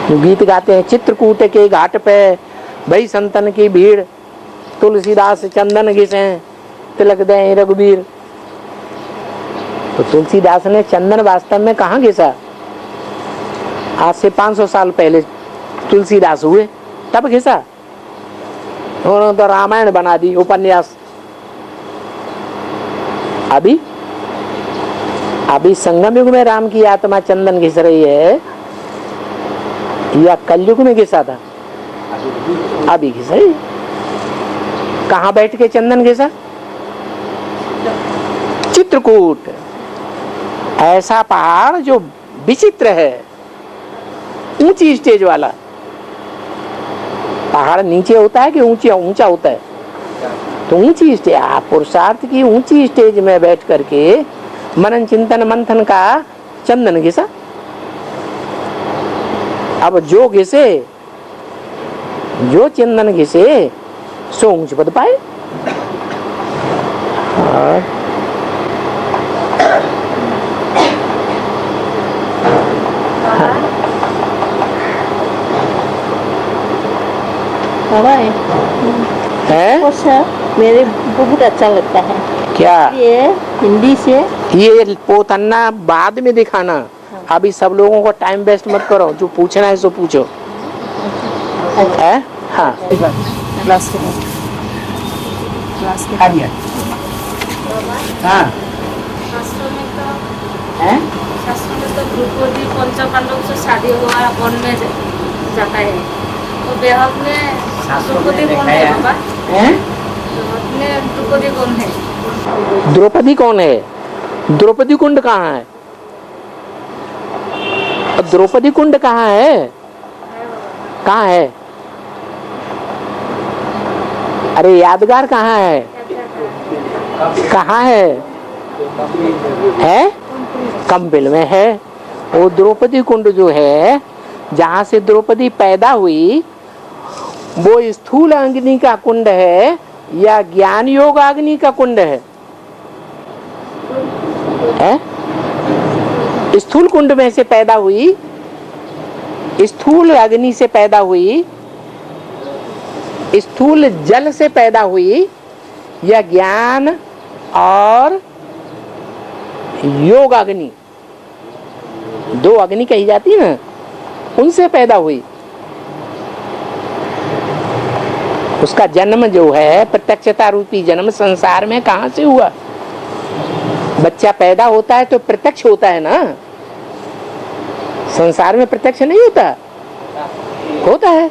जो गीत गाते हैं, चित्रकूट के घाट पे भई संतन की भीड़, तुलसीदास चंदन घिसे तिलक दे रघुबीर। तो तुलसीदास ने चंदन वास्तव में कहाँ घिसा? आज से 500 साल पहले तुलसीदास हुए तब घिसा। उन्होंने तो रामायण बना दी, उपन्यास। अभी संगम युग में राम की आत्मा चंदन घिस रही है या कलयुग में घिसा था? अभी घिस रही। कहाँ बैठ के चंदन घिसा? चित्रकूट। ऐसा पहाड़ जो विचित्र है, ऊंची स्टेज वाला। पहाड़ नीचे होता है कि ऊंचा होता है? तो ऊंची स्टेज, आप पुरुषार्थ की ऊंची स्टेज में बैठ करके मनन चिंतन मंथन का चंदन घिसा। अब जो घिसे, जो चंदन घिसे सो ऊंच पद पाए। है? मेरे बहुत अच्छा लगता है। क्या ये हिंदी से ये पोतन्ना बाद में दिखाना। अभी सब लोगों को टाइम वेस्ट मत करो, जो पूछना है सो पूछो। है? हाँ, हाँ। वास्तव में तो है? शास्त्र में तो द्रौपदी पंचपांडव से शादी हुआ वन में जाता है, तो बेहद में द्रौपदी कौन है बाबा? बेहद में द्रौपदी कौन है? द्रौपदी कौन है? द्रौपदी कुंड कहाँ है? द्रौपदी कुंड कहाँ है? कहाँ है? अरे यादगार कहाँ है? कहाँ है? है कंपिल में है। वो द्रौपदी कुंड जो है जहाँ से द्रौपदी पैदा हुई, वो स्थूल अग्नि का कुंड है या ज्ञान योग अग्नि का कुंड है? स्थूल कुंड में से पैदा हुई, स्थूल अग्नि से पैदा हुई, स्थूल जल से पैदा हुई, या ज्ञान और योग अग्नि, दो अग्नि कही जाती है ना, उनसे पैदा हुई। उसका जन्म जो है प्रत्यक्षता रूपी जन्म संसार में कहां से हुआ? बच्चा पैदा होता है तो प्रत्यक्ष होता है ना, संसार में प्रत्यक्ष नहीं होता, होता है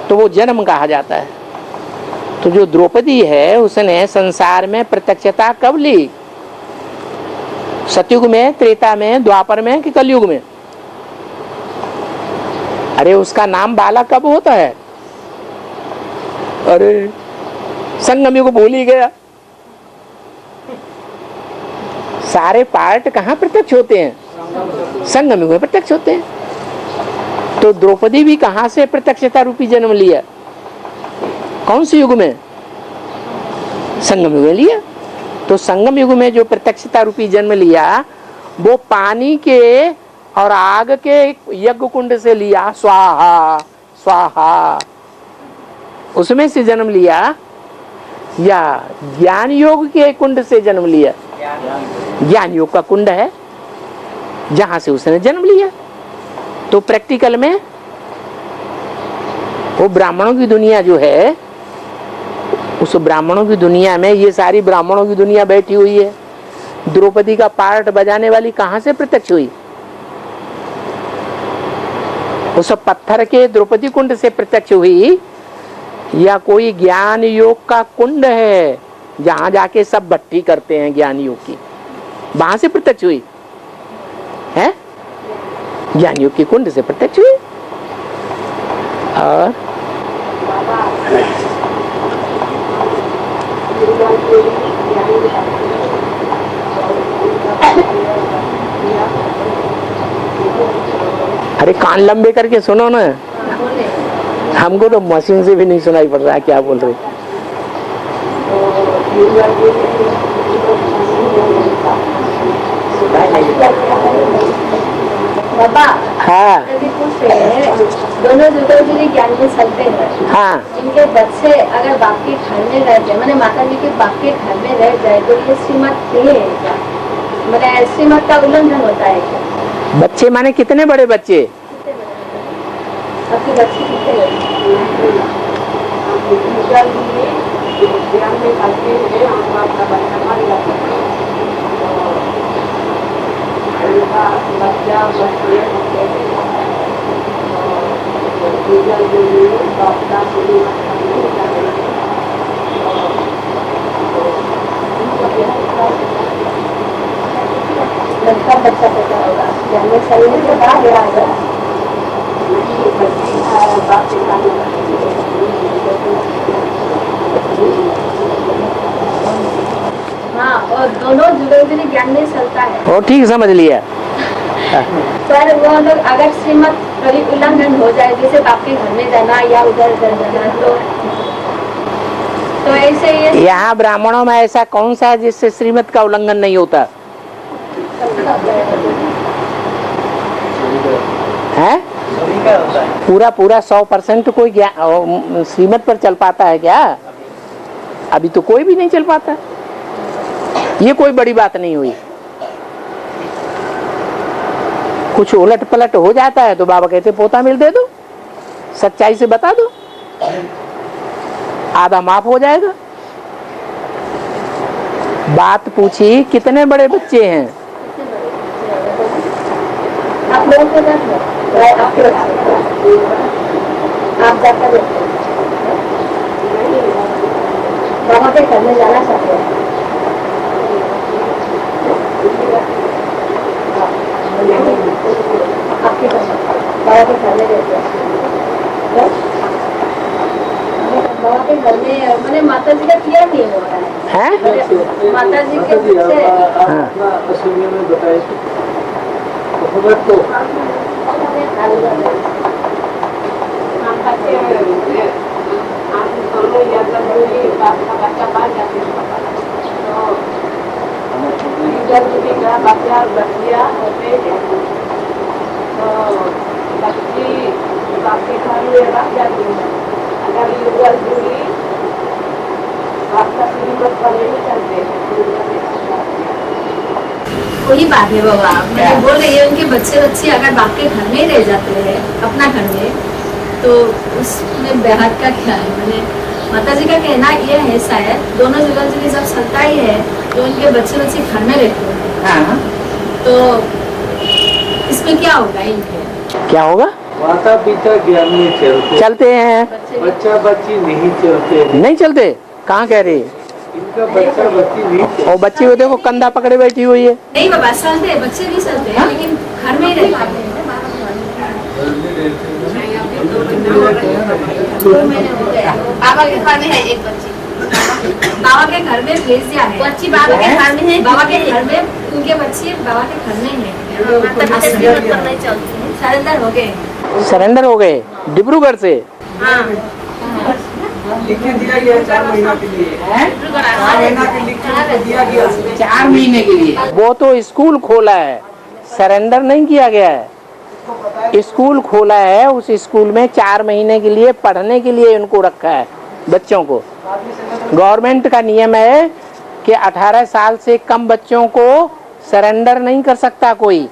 तो वो जन्म कहा जाता है। तो जो द्रौपदी है उसने संसार में प्रत्यक्षता कब ली? सतयुग में, त्रेता में, द्वापर में कि कलयुग में? अरे उसका नाम बाला कब होता है? अरे संगम युग भूल ही गया। सारे पार्ट कहाँ प्रत्यक्ष होते हैं? संगम युग में प्रत्यक्ष होते हैं। तो द्रौपदी भी कहाँ से प्रत्यक्षता रूपी जन्म लिया? कौन से युग में? संगम युग में लिया। तो संगम युग में जो प्रत्यक्षता रूपी जन्म लिया वो पानी के और आग के यज्ञ कुंड से लिया, स्वाहा स्वाहा, उसमें से जन्म लिया, या ज्ञान योग के कुंड से जन्म लिया? ज्ञान योग का कुंड है जहां से उसने जन्म लिया। तो प्रैक्टिकल में वो ब्राह्मणों की दुनिया जो है, उस ब्राह्मणों की दुनिया में ये सारी ब्राह्मणों की दुनिया बैठी हुई है। द्रौपदी का पार्ट बजाने वाली कहां से प्रत्यक्ष हुई? उस पत्थर के द्रौपदी कुंड से प्रत्यक्ष हुई, या कोई ज्ञान योग का कुंड है जहां जाके सब भट्टी करते हैं ज्ञान योग की, वहां से प्रत्यक्ष हुई है? ज्ञान योग के कुंड से प्रत्यक्ष हुई। और अरे कान लंबे करके सुनो ना, हमको तो मशीन से भी नहीं सुनाई पड़ रहा है क्या बोल रहे। बाबा हाँ दोनों दुर्गा ज्ञान में चलते हैं। हाँ, इनके बच्चे अगर बाप के घर में रह जाए, मैंने माता जी के बाप के घर में रह जाए, तो ये श्रीमत है क्या? मैंने श्रीमत का उल्लंघन होता है क्या? बच्चे माने कितने बड़े बच्चे? आपके बच्चे कितने लड़का बच्चा पैदा होगा, जन्म शरीर के बाद आएगा। हाँ, और दोनों जुड़े ज्ञान में चलता है। वो ठीक समझ लिया। सर वो लोग अगर श्रीमत कभी उल्लंघन हो जाए, जैसे बाप के घर में जाना या उधर जाना, तो ऐसे ये यहाँ ब्राह्मणों में ऐसा कौन सा है जिससे श्रीमत का उल्लंघन नहीं होता है? पूरा पूरा 100% कोई श्रीमत पर चल पाता है क्या? अभी तो कोई भी नहीं चल पाता। ये कोई बड़ी बात नहीं हुई। कुछ उलट पलट हो जाता है तो बाबा कहते पोता मिल दे दो, सच्चाई से बता दो, आधा माफ हो जाएगा। बात पूछी कितने बड़े बच्चे हैं? लोगों के साथ में आपके आप जाकर देखते हैं बाबा के घर में जाना चाहते हैं आपके बाबा के घर में रहते हैं बाबा के घर में मैंने माता जी का किया नहीं हो रहा है माता जी के पीछे में बताए तो वही बात है बाबा मैं बोल रही है उनके बच्चे अगर बाप के घर में ही रह जाते हैं अपना घर में तो उसमें ब्याह का क्या है मैंने माता जी का कहना ये है शायद दोनों जगह जब चलता ही है तो उनके बच्चे घर में रहते हैं तो इसमें क्या होगा इनके क्या होगा? माता पिता ज्ञान में चलते हैं, बच्चा बच्ची नहीं चलते नहीं चलते। कहाँ कह रही है? इनका बच्चा बच्ची नहीं और बच्ची को देखो कंधा पकड़े बैठी हुई है। नहीं बाबा चलते बच्चे नहीं चलते हैं लेकिन घर में ही रहते हैं बाबा के घर में है एक बच्ची बाबा के घर में भेज दिया है बच्ची बाबा के घर में है बाबा के घर में उनके बच्चे बाबा के घर में है सरेंडर हो गए सरेंडर हो गए डिब्रूगढ़ से। हाँ लिख के दिया गया 4 महीना के लिए 4 महीना के लिख के दिया गया 4 महीने के लिए। वो तो स्कूल खोला है, सरेंडर नहीं किया गया है। स्कूल खोला है, उस स्कूल में 4 महीने के लिए पढ़ने के लिए उनको रखा है बच्चों को। गवर्नमेंट का नियम है कि 18 साल से कम बच्चों को सरेंडर नहीं कर सकता कोई।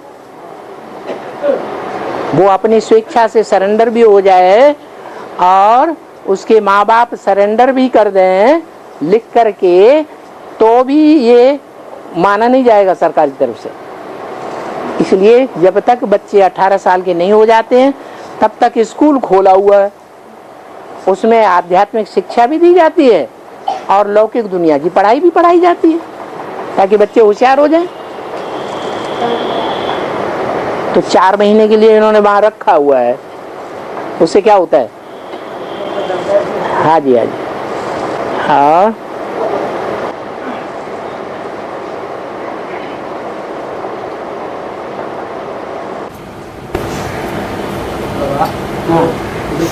वो अपनी स्वेच्छा से सरेंडर भी हो जाए और उसके माँ बाप सरेंडर भी कर दें लिख करके तो भी ये माना नहीं जाएगा सरकार की तरफ से। इसलिए जब तक बच्चे 18 साल के नहीं हो जाते हैं तब तक स्कूल खोला हुआ है, उसमें आध्यात्मिक शिक्षा भी दी जाती है और लौकिक दुनिया की पढ़ाई भी पढ़ाई जाती है ताकि बच्चे होशियार हो जाएं। तो 4 महीने के लिए इन्होंने वहां रखा हुआ है। उससे क्या होता है? हाँ जी हाँ जी हाँ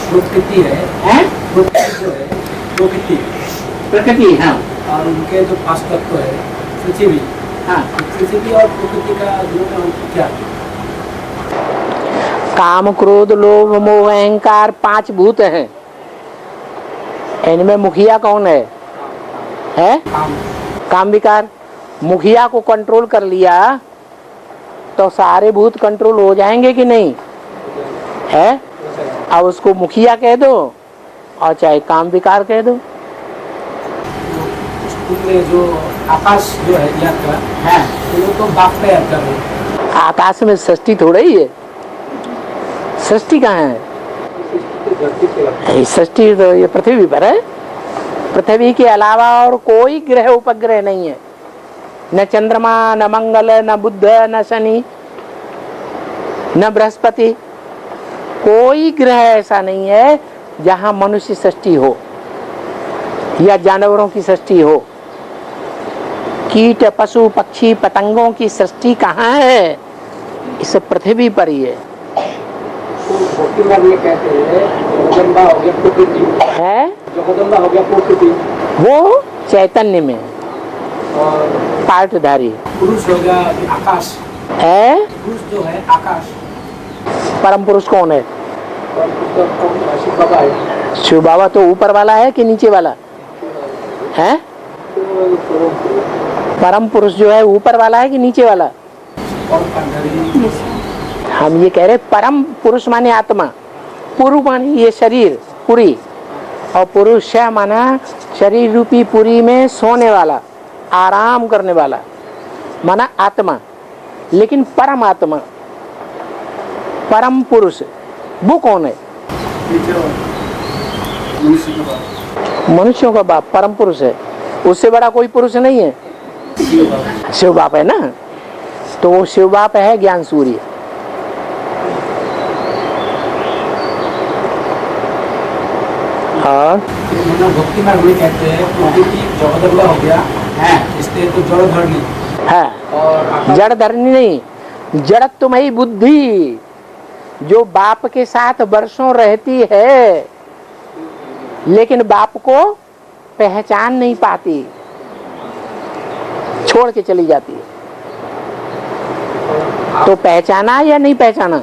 प्रकृति है प्रकृति। हाँ और उनके जो 5 तत्व है पृथ्वी। हाँ पृथ्वी और प्रकृति का दोनों क्या? काम क्रोध लोभ मोह अहंकार 5 भूत हैं। इनमें मुखिया कौन है? काम विकार। मुखिया को कंट्रोल कर लिया तो सारे भूत कंट्रोल हो जाएंगे कि नहीं है? अब उसको मुखिया कह दो और चाहे काम विकार कह दो। उसमें जो आकाश जो है यात्रा है वो तो बाप तैयार कर रहे हैं। आकाश में सृष्टि थोड़ा ही है। सृष्टि कहाँ है? सृष्टि तो ये पृथ्वी पर है। पृथ्वी के अलावा और कोई ग्रह उपग्रह नहीं है, न चंद्रमा न मंगल न बुध न शनि न बृहस्पति। कोई ग्रह ऐसा नहीं है जहां मनुष्य सृष्टि हो या जानवरों की सृष्टि हो। कीट पशु पक्षी पतंगों की सृष्टि कहाँ है? इस पृथ्वी पर ही है। जगदम्बा हो गया प्रकृति है, जगदम्बा हो गया प्रकृति, वो चैतन्य में और पार्टधारी पुरुष हो गया आकाश है। पुरुष जो है आकाश। परम पुरुष कौन है? शिव बाबा है। शिव बाबा तो ऊपर वाला है कि नीचे वाला है? परम पुरुष जो है ऊपर वाला है कि नीचे वाला? हम ये कह रहे परम पुरुष माने आत्मा, पुरु माने ये शरीर पुरी, और पुरुष माना शरीर रूपी पुरी में सोने वाला आराम करने वाला माना आत्मा। लेकिन परम आत्मा परम पुरुष वो कौन है? मनुष्यों का बाप परम पुरुष है, उससे बड़ा कोई पुरुष नहीं है। शिव बाप है ना, तो वो शिव बाप है ज्ञान सूर्य। और भक्ति मार्ग में कहते हैं प्रकृति जगदगुला हो गया है, इसलिए तो जड़ धरनी है, और जड़ धरनी नहीं, जड़ तुम्हारी बुद्धि जो बाप के साथ वर्षों रहती है लेकिन बाप को पहचान नहीं पाती, छोड़ के चली जाती है। तो पहचाना या नहीं पहचाना?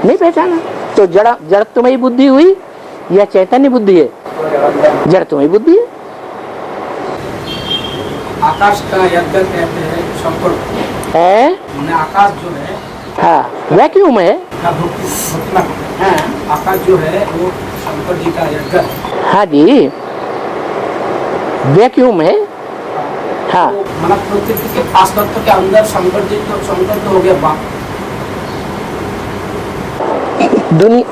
नहीं पहचाना। तो जड़ तुम्हारी बुद्धि हुई या चैतन्य बुद्धि है? जड़ तुम्हारी बुद्धि है। आकाश का यज्ञ कहते हैं शंकर है मैंने आकाश जो है, हाँ, वैक्यूम है। आकाश जो है वो शंकर जी का यज्ञ। हाँ जी, वैक्यूम है। हाँ, मतलब प्रकृति के 5 तत्व के अंदर शंकर तो हो गया बाप।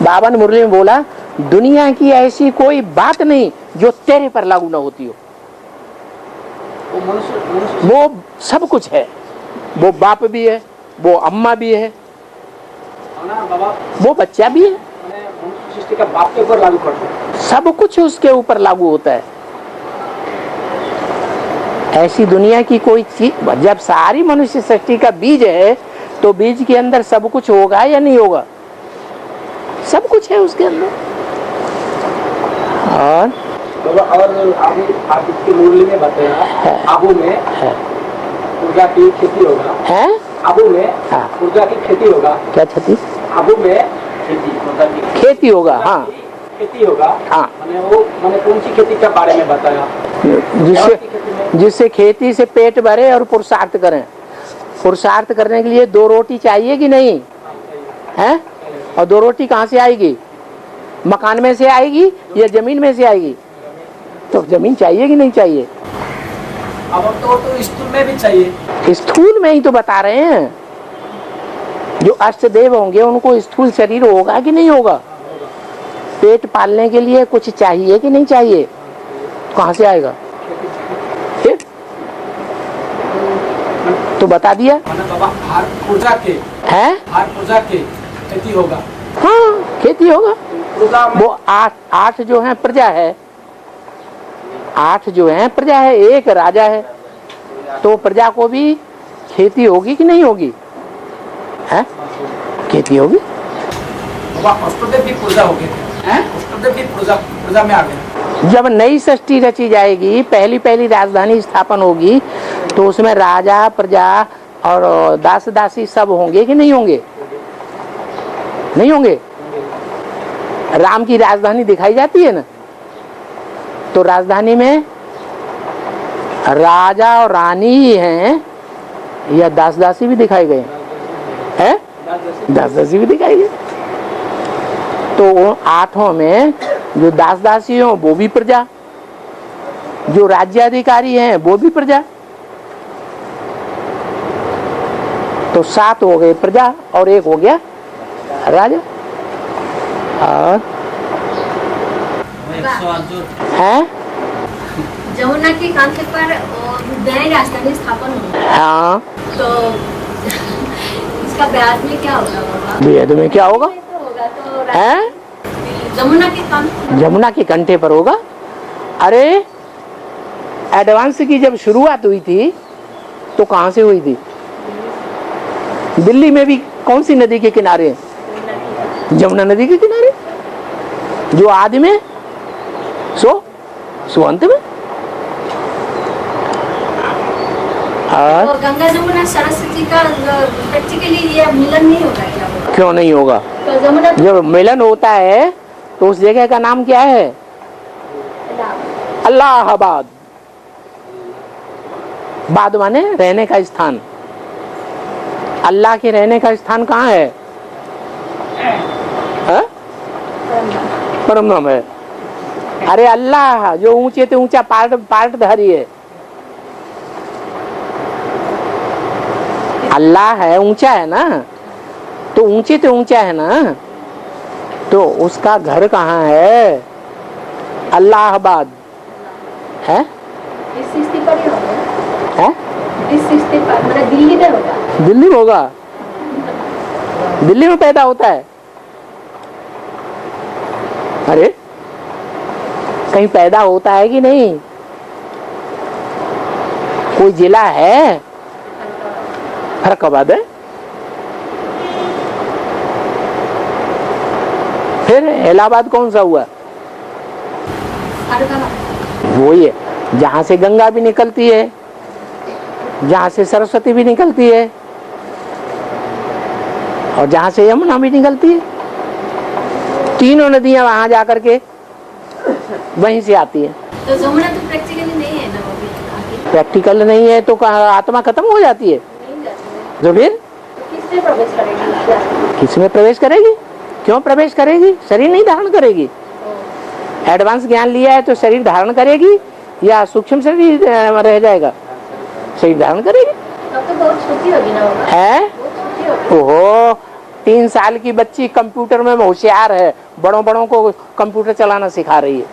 बाबा ने मुरली में बोला दुनिया की ऐसी कोई बात नहीं जो तेरे पर लागू ना होती हो। वो सब कुछ है, वो बाप भी है, वो अम्मा भी है, वो बच्चा भी है, सृष्टि का बाप के ऊपर लागू पड़ता है। सब कुछ उसके ऊपर लागू होता है। ऐसी दुनिया की कोई चीज, जब सारी मनुष्य सृष्टि का बीज है तो बीज के अंदर सब कुछ होगा या नहीं होगा? सब कुछ है उसके अंदर। और आप इसकी मुरली में बताया आबू में ऊर्जा की खेती होगा है, आबू में हाँ। ऊर्जा की खेती होगा। क्या क्षति? आबू में खेती खेती होगा। हाँ, खेती होगा। हाँ, मैंने कौन सी खेती के बारे में बताया? जिससे खेती से पेट भरे और पुरुषार्थ करें। पुरुषार्थ करने के लिए 2 रोटी चाहिए कि नहीं है? और 2 रोटी कहाँ से आएगी? मकान में से आएगी या जमीन में से आएगी? तो जमीन चाहिए कि नहीं चाहिए? अब तो स्थूल में भी चाहिए। स्थूल में ही तो बता रहे हैं, जो अष्टदेव होंगे उनको स्थूल शरीर होगा कि नहीं होगा? पेट पालने के लिए कुछ चाहिए कि नहीं चाहिए? कहाँ से आएगा? फिर तो बता दिया बाबा हर ऊर्जा के है, हर ऊर्जा के खेती होगा। हाँ, खेती होगा। वो 8 जो है प्रजा है, 8 जो है प्रजा है, एक राजा है, तो प्रजा को भी खेती होगी कि नहीं होगी? है, खेती होगी। अष्टदेव भी प्रजा हो गए, अष्टदेव भी प्रजा में आ गए। जब नई सृष्टि रची जाएगी, पहली राजधानी स्थापन होगी, तो उसमें राजा प्रजा और दास दासी सब होंगे कि नहीं होंगे? नहीं होंगे। राम की राजधानी दिखाई जाती है ना, तो राजधानी में राजा और रानी ही हैं या दास दासी भी दिखाए गए हैं? दास दासी भी दिखाई गए। तो 8 में जो दास दासी हो वो भी प्रजा, जो राज्याधिकारी हैं वो भी प्रजा, तो 7 हो गए प्रजा और 1 हो गया राजा। और है जमुना के कांठे पर नई राजधानी स्थापन हुई। हाँ, तो इसका ब्याज में क्या होगा बाबा? वेद में क्या होगा? तो है जमुना के कांठे, जमुना के कंठे पर होगा। अरे एडवांस की जब शुरुआत हुई थी तो कहाँ से हुई थी? दिल्ली में भी कौन सी नदी के किनारे है? जमुना नदी के किनारे। जो आदि में सो अंत में। तो गंगा जमुना सरस्वती का प्रैक्टिकली ये मिलन नहीं होगा क्या? क्यों नहीं होगा? तो जमुना जब मिलन होता है तो उस जगह का नाम क्या है? अल्लाहाबाद। बाद माने रहने का स्थान। अल्लाह के रहने का स्थान कहाँ है? परम धाम है। अरे अल्लाह जो ऊंचे से ऊंचा पार्टधारी है, अल्लाह है, ऊंचा है ना, तो ऊंचे तो ऊंचा है ना, तो उसका घर कहाँ है? अल्लाहाबाद है? इस स्थिति पर ही होगा, है? इस स्थिति पर मतलब दिल्ली में होगा। दिल्ली में होगा? दिल्ली में पैदा होता है? अरे कहीं पैदा होता है कि नहीं? कोई जिला है? फर्रुखाबाद है। फिर इलाहाबाद कौन सा हुआ? वो ये जहां से गंगा भी निकलती है, जहां से सरस्वती भी निकलती है, और जहां से यमुना भी निकलती है, तीनों नदियां वहां जाकर के वहीं से आती है। तो जमुना तो प्रैक्टिकली नहीं है ना, वो भी आगे प्रैक्टिकल नहीं है तो आत्मा खत्म हो जाती है। नहीं जाती है। तो फिर तो किसमें प्रवेश करेगी? किसमें प्रवेश करेगी? क्यों प्रवेश करेगी? शरीर नहीं धारण करेगी। एडवांस ज्ञान लिया है तो शरीर धारण करेगी या सूक्ष्म शरीर रह जाएगा? शरीर धारण करेगी। तब तो बहुत छोटी होगी ना, होगा है? बहुत छोटी होगी। ओहो, 3 साल की बच्ची कंप्यूटर में होशियार है, बड़ों बड़ों को कंप्यूटर चलाना सिखा रही है।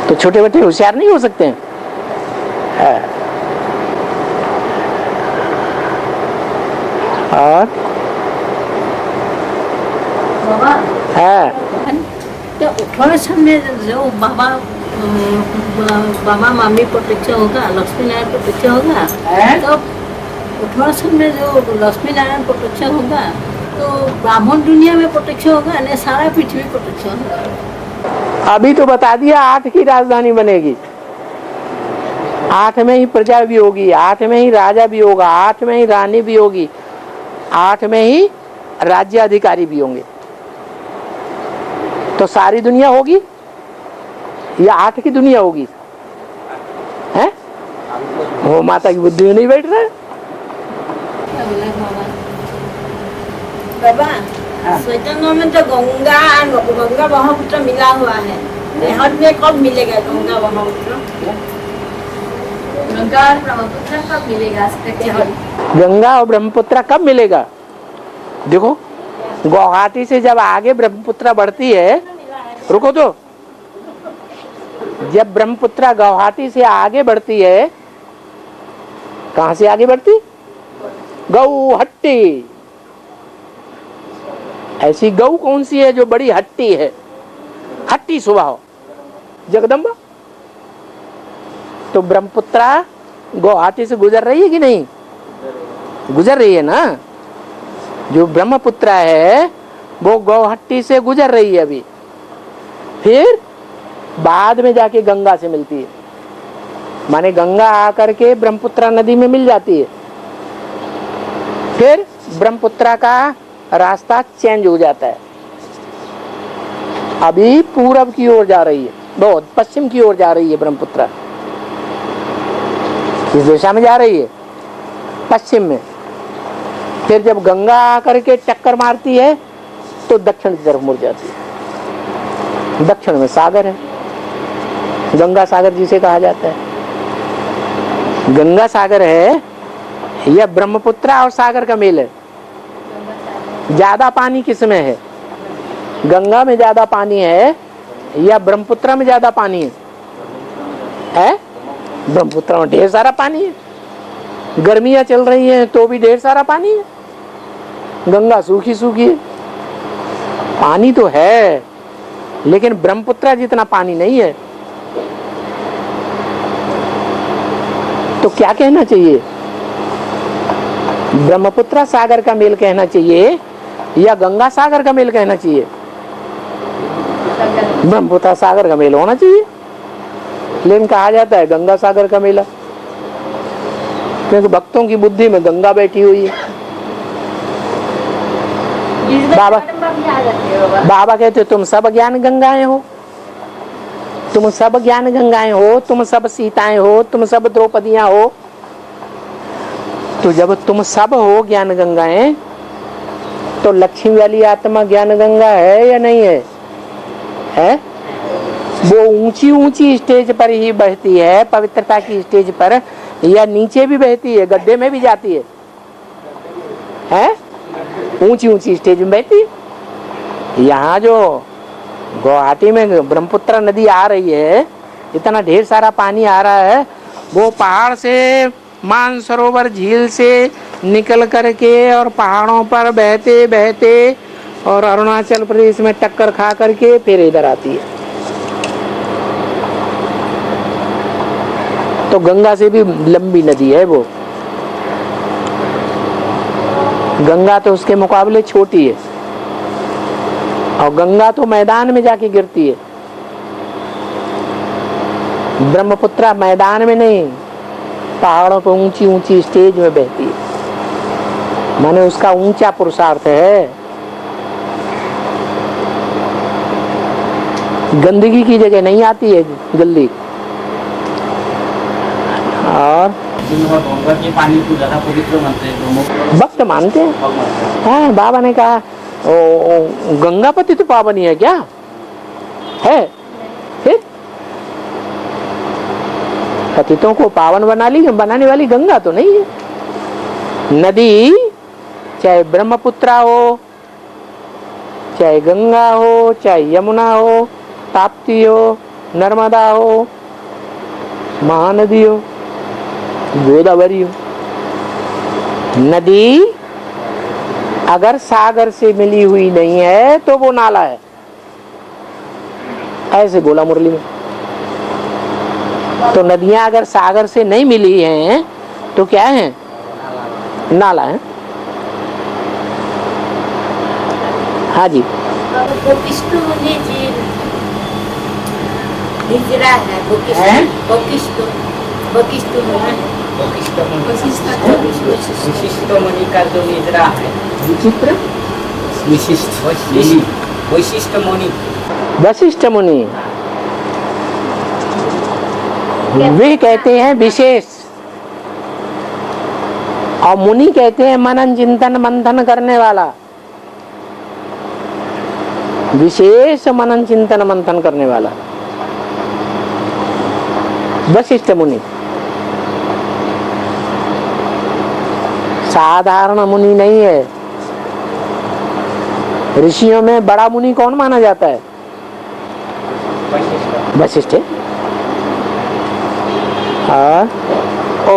तो छोटे बच्चे होशियार नहीं हो सकते हैं? और बाबा है तो 18 साल में जो बाबा मामी प्रत्यक्ष होगा, लक्ष्मी नारायण प्रत्यक्ष होगा, तो 18 साल में जो लक्ष्मी नारायण प्रत्यक्ष होगा तो ब्राह्मण दुनिया में प्रत्यक्ष होगा ना, सारा पृथ्वी प्रत्यक्ष होगा। अभी तो बता दिया 8 की राजधानी बनेगी, 8 में ही प्रजा भी होगी, 8 में ही राजा भी होगा, 8 में ही रानी भी होगी, 8 में ही राज्याधिकारी भी होंगे। तो सारी दुनिया होगी या 8 की दुनिया होगी? हैं? वो माता की बुद्धि में नहीं बैठ रहा है। बाबा चैतन्य में तो गंगा ब्रह्मपुत्र मिला हुआ है, देहात में कब मिलेगा गंगा ब्रह्मपुत्र? गंगा और ब्रह्मपुत्र कब मिलेगा? गंगा और ब्रह्मपुत्र कब मिलेगा? देखो, गुवाहाटी से जब आगे ब्रह्मपुत्र बढ़ती है, रुको तो, जब ब्रह्मपुत्र गुवाहाटी से आगे बढ़ती है, कहां से आगे बढ़ती? गौहट्टी। ऐसी गौ कौन सी है जो बड़ी हट्टी है, हट्टी स्वभाव? जगदम्बा। तो ब्रह्मपुत्र गुवाहाटी से गुजर रही है कि नहीं? गुजर रही है ना। जो ब्रह्मपुत्र है वो गुवाहाटी से गुजर रही है अभी, फिर बाद में जाके गंगा से मिलती है। माने गंगा आकर के ब्रह्मपुत्र नदी में मिल जाती है, फिर ब्रह्मपुत्र का रास्ता चेंज हो जाता है। अभी पूरब की ओर जा रही है, बहुत पश्चिम की ओर जा रही है ब्रह्मपुत्र। किस दिशा में जा रही है? पश्चिम में। फिर जब गंगा आकर के टक्कर मारती है तो दक्षिण की तरफ मुड़ जाती है। दक्षिण में सागर है, गंगा सागर जिसे कहा जाता है। गंगा सागर है या ब्रह्मपुत्र और सागर का मेल है? ज्यादा पानी किसमें है? गंगा में ज्यादा पानी है या ब्रह्मपुत्र में ज्यादा पानी है? ब्रह्मपुत्र में ढेर सारा पानी है। गर्मियां चल रही हैं तो भी ढेर सारा पानी है। गंगा सूखी सूखी है, पानी तो है लेकिन ब्रह्मपुत्र जितना पानी नहीं है। तो क्या कहना चाहिए? ब्रह्मपुत्र सागर का मेल कहना चाहिए या गंगा सागर का मेल कहना चाहिए? ब्रह्मपुत्र सागर का मेल होना चाहिए, लेकिन कहा जाता है गंगा सागर का मेला, क्योंकि भक्तों की बुद्धि में गंगा बैठी हुई है। बाबा कहते तुम सब ज्ञान गंगाएं हो, तुम सब ज्ञान गंगाएं हो, तुम सब सीताएं हो, तुम सब द्रौपदियां हो। तो जब तुम सब हो ज्ञान गंगाएं, तो लक्ष्मी वाली आत्मा ज्ञान गंगा है या नहीं है? है? वो ऊंची ऊंची स्टेज पर ही बहती है, पवित्रता की स्टेज पर, या नीचे भी बहती है, गड्ढे में भी जाती है, ऊंची ऊंची स्टेज में बहती है। यहाँ जो गुवाहाटी में ब्रह्मपुत्र नदी आ रही है, इतना ढेर सारा पानी आ रहा है, वो पहाड़ से मानसरोवर झील से निकल करके और पहाड़ों पर बहते बहते और अरुणाचल प्रदेश में टक्कर खा करके फिर इधर आती है। तो गंगा से भी लंबी नदी है वो। गंगा तो उसके मुकाबले छोटी है, और गंगा तो मैदान में जाके गिरती है। ब्रह्मपुत्र मैदान में नहीं, पहाड़ों पर ऊंची ऊंची स्टेज में बहती है, माने उसका ऊंचा पुरुषार्थ है। गंदगी की जगह नहीं आती है जल्दी। और गंगा के पानी को ज्यादा पवित्र मानते हैं, भक्त मानते हैं। हाँ, बाबा ने कहा गंगापति तो पावन ही है क्या है? पतितों को पावन बनाने वाली गंगा तो नहीं है। नदी चाहे ब्रह्मपुत्र हो, चाहे गंगा हो, चाहे यमुना हो, ताप्ती हो, नर्मदा हो, महानदी हो, गोदावरी हो, नदी अगर सागर से मिली हुई नहीं है तो वो नाला है। ऐसे गोला मुरली में तो नदियां अगर सागर से नहीं मिली हैं तो क्या है? नाला है। हाँ जी, विशिष्ट मुनि का जो निद्रा है, विचित्र वैशिष्ट मुनि, वशिष्ठ मुनि वे कहते हैं विशेष, और मुनि कहते हैं मनन चिंतन मंथन करने वाला। विशेष मनन चिंतन मंथन करने वाला वशिष्ठ मुनि। साधारण मुनि नहीं है। ऋषियों में बड़ा मुनि कौन माना जाता है? वशिष्ठ। और